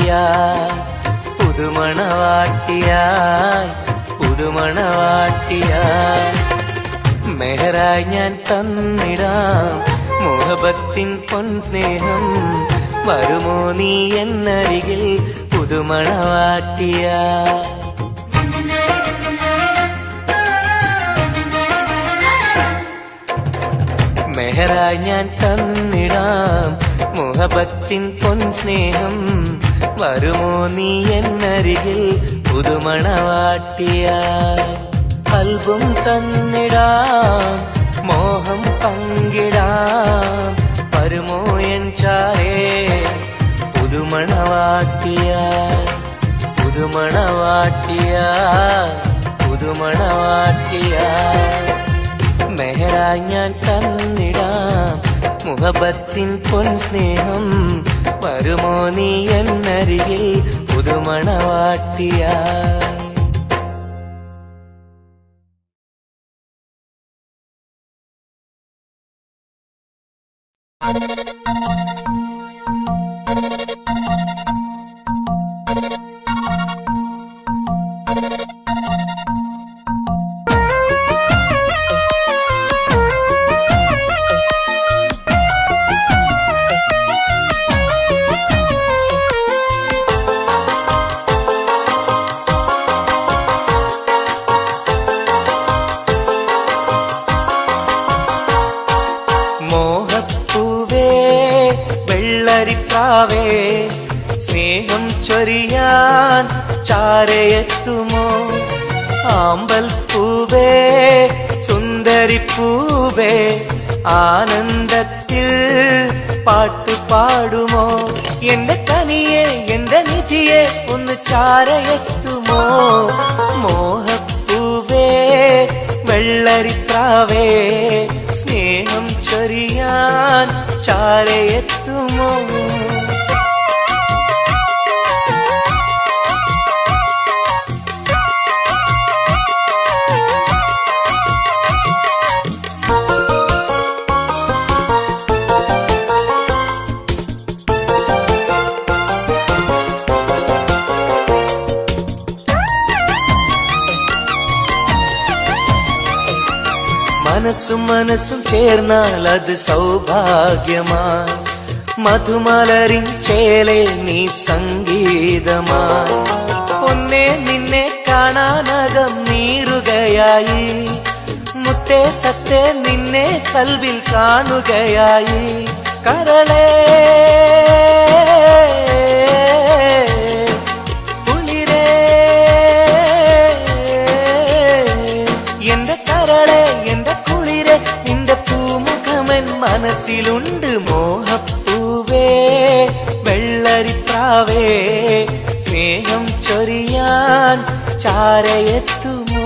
പുതുമണവാട്ടിയായി പുതുമണവാട്ടിയായി. മെഹറായി ഞാൻ തന്നിടാം മോഹബത്തിൻ പൊൻസ്നേഹം വരുമോ നീ എന്നരികിൽ പുതുമണവാട്ടിയ മെഹറായി ഞാൻ തന്നിടാം മോഹബത്തിൻ പൊൻസ്നേഹം വരുമോ നീ എന്നരികിൽ പുതുമണവാട്ടിയ അൽബും തന്നിടാം മോഹം പങ്കിടാം വരുമോ എൻ ചാരേ പുതുമണവാട്ടിയ പുതുമണവാട്ടിയ പുതുമണവാട്ടിയ മെഹറായി ഞാൻ തന്നിടാം മുഹബത്തിൻ പൊൻസ്നേഹം വരുമോ നീ എന്നരികിൽ പുതുമണവാട്ടിയ മോഹപ്പൂവേ വെള്ളരിപ്രാവേ സ്നേഹം ചൊരിയാൻ ചാരയെത്തുമോ ആമ്പൽ പൂവേ സുന്ദരിപ്പൂവേ ആനന്ദത്തിൽ പാട്ടുപാടുമോ എന്റെ കനിയെ എന്റെ നിധിയെ ഒന്ന് ചാരയെത്തുമോ മോഹപ്പൂവേ വെള്ളരിപ്രാവേ സ്നേഹം ചൊരിയാൻ ചാരയെത്തുമോ മനസ്സും മനസ്സും ചേർന്നാൽ അത് സൗഭാഗ്യമായി മധുമലരിൻ ചേലെ നീ സംഗീതമായി ഒന്നേ നിന്നെ കാണാനകം നീറുകയായി മുത്തേ സത്തേ നിന്നെ കൽവിൽ കാണുകയായി കരളേ കുളിരേ എന്റെ കരളേ എന്റെ കുളിരെ നിന്റെ പൂമുഖമൻ മനസ്സിലുണ്ട് മോഹപ്പൂവേ വെള്ളരിപ്രാവേ സ്നേഹം ചൊരിയാൻ ചാരയെത്തുമോ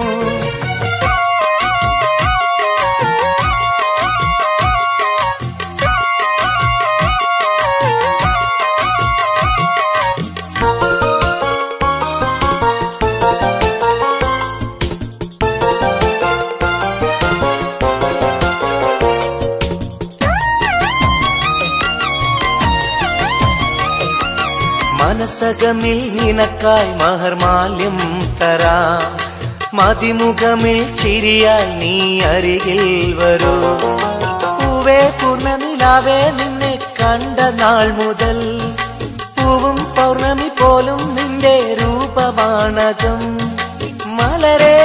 മനസകമിൽ നിനക്കായി മഹർമാല്യം തരാം മതിമുഖമിൽ ചിരിയാൽ നീ അരികിൽ വരൂ പൂവേ പൂർണ്ണനിലാവേ നിന്നെ കണ്ട നാൾ മുതൽ പൂവും പൗർണമി പോലും നിന്റെ രൂപമാണകം മലരേ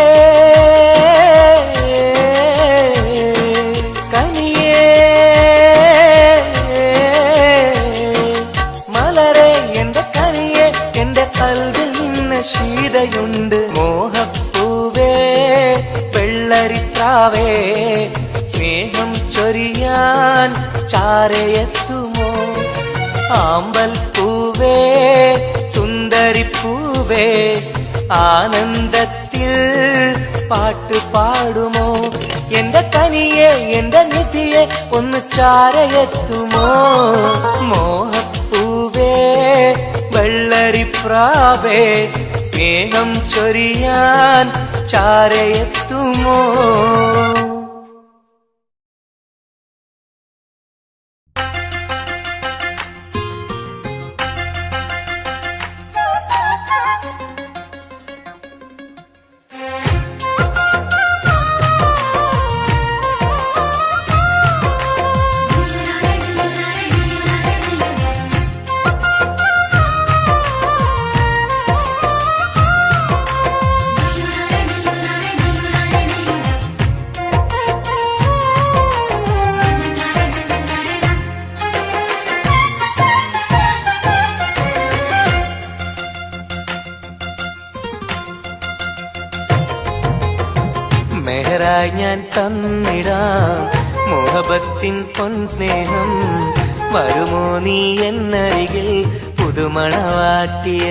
കനിയേ മലരേ എന്റെ കനിയെ എന്റെ കൽവിൽ നിന്ന് ശീതയുണ്ട് മോഹപ്പൂവേ വെള്ളരിപ്രാവേ സ്നേഹം ചൊരിയാൻ ചാരയെത്തുമോ ആമ്പൽ പൂവേ സുന്ദരിപ്പൂവേ ആനന്ദത്തിൽ പാട്ടുപാടുമോ എന്റെ കനിയെ എന്റെ നിധിയെ ഒന്ന് ചാരയെത്തുമോ മോഹപ്പൂവേ വെള്ളരിപ്രാവേ സ്നേഹം ചൊരിയാൻ ചാരയെത്തുമോ മെഹറായി ഞാൻ തന്നിടാം മുഹബത്തിൻ പൊൻസ്നേഹം വരുമോ നീ എന്നരികിൽ പുതുമണവാട്ടിയ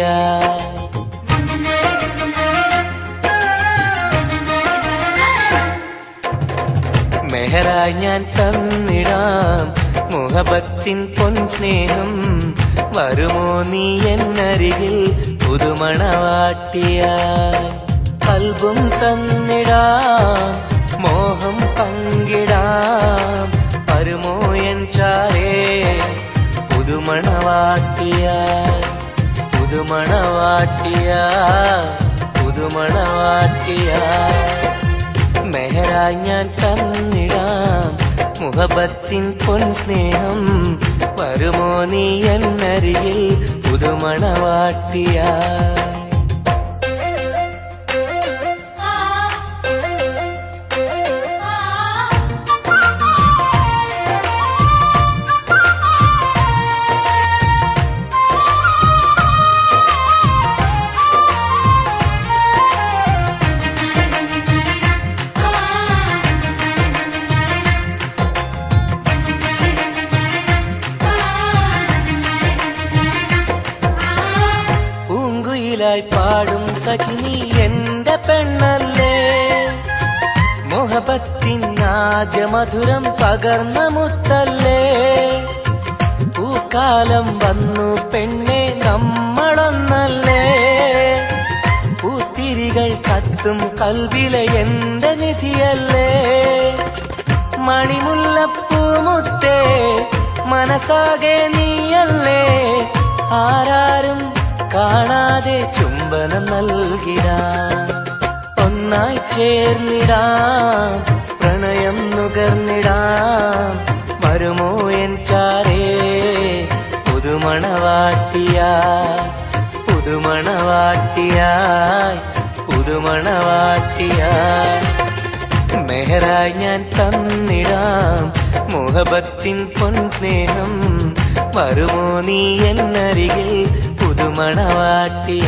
മെഹറായി ഞാൻ തന്നിടാം മുഹബത്തിൻ പൊൻസ്നേഹം വരുമോ നീ എന്നരികിൽ പുതുമണവാട്ടിയ കൽബും തന്നിടാം മോഹം പങ്കിടാം വരുമോ എൻ ചാരേ പുതുമണവാട്ടിയ പുതുമണവാട്ടിയ പുതുമണവാട്ടിയ മെഹറായി ഞാൻ തന്നിടാം മുഹബത്തിൻ പൊൻസ്നേഹം വരുമോ നീ എന്നരികിൽ പുതുമണവാട്ടിയ പാടും സഖിനി എന്റെ പെണ്ണല്ലേ മുഹബത്തിൻ ആദ്യ മധുരം പകർന്ന മുത്തല്ലേ പൂക്കാലം വന്നു പെണ്ണെ നമ്മളൊന്നല്ലേ പൂത്തിരികൾ കത്തും കൽവിലെ എന്റെ നിധിയല്ലേ മണിമുല്ലപ്പൂമുത്തേ മനസ്സാകെ നീയല്ലേ ആരാരും കാണാതെ ചുംബനം നൽകിടാം ഒന്നായി ചേർന്നിടാം പ്രണയം നുകർന്നിടാം വരുമോ എൻ ചാരേ പുതുമണവാട്ടിയ പുതുമണവാട്ടിയായി പുതുമണവാട്ടിയ മെഹറായി ഞാൻ തന്നിടാം മുഹബത്തിൻ പൊൻസ്നേഹം വരുമോ നീ എന്നരികിൽ പുതുമണവാട്ടിയായി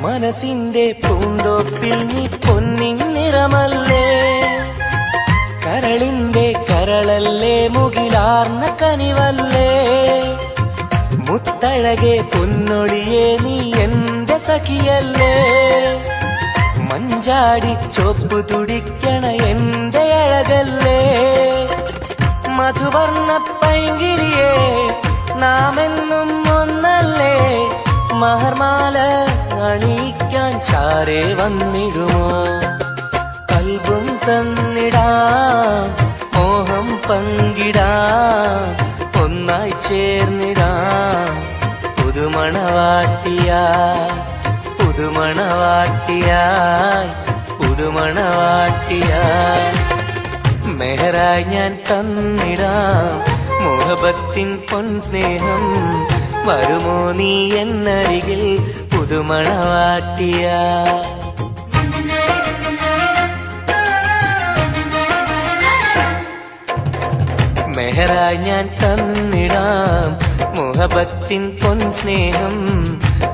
മനസ്സിന്റെ പൂന്തോപ്പിൽ നീ പൊന്നിൻ നിറമല്ലേ കരളിന്റെ കരളല്ലേ മുകിലാർന്ന കനിവല്ലേ മുത്തഴകെ പൊന്നൊളിയെ നീ എന്റെ സഖിയല്ലേ മഞ്ചാടി ചോപ്പ് തുടിക്കണ എന്റെ അഴകല്ലേ മധുവർണ്ണ പൈങ്കിളിയെ നാമെന്നും ഒന്നല്ലേ മഹർമാല അണിയിക്കാൻ ചാരേ വന്നിടുമോ കൽബും തന്നിടാം മോഹം പങ്കിടാം ഒന്നായി ചേർന്നിടാം പുതുമണവാട്ടിയായി പുതുമണവാട്ടിയായി പുതുമണവാട്ടിയായി മെഹറായി ഞാൻ തന്നിടാം മുഹബത്തിൻ പൊൻസ്നേഹം വരുമോ നീ എന്നരികിൽ പുതുമണവാട്ടിയ മെഹറായി ഞാൻ തന്നിടാം മുഹബത്തിൻ പൊൻസ്നേഹം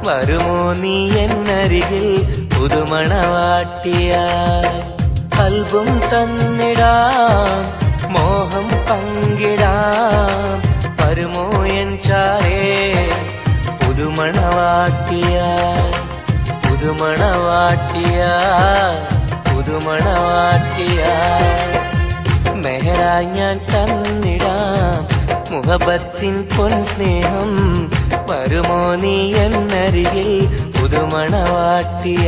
വരുമോ നീ എന്നരികിൽ പുതുമണവാട്ടിയ കൽബും തന്നിടാം മോഹം പങ്കിടാം വരുമോ എൻ ചാരേ പുതുമണവാട്ടിയ പുതുമണവാട്ടിയ പുതുമണവാട്ടിയ മെഹറായി ഞാൻ തന്നിടാം മുഹബത്തിൻ പൊൻസ്നേഹം വരുമോ നീ എന്നരികിൽ പുതുമണവാട്ടിയ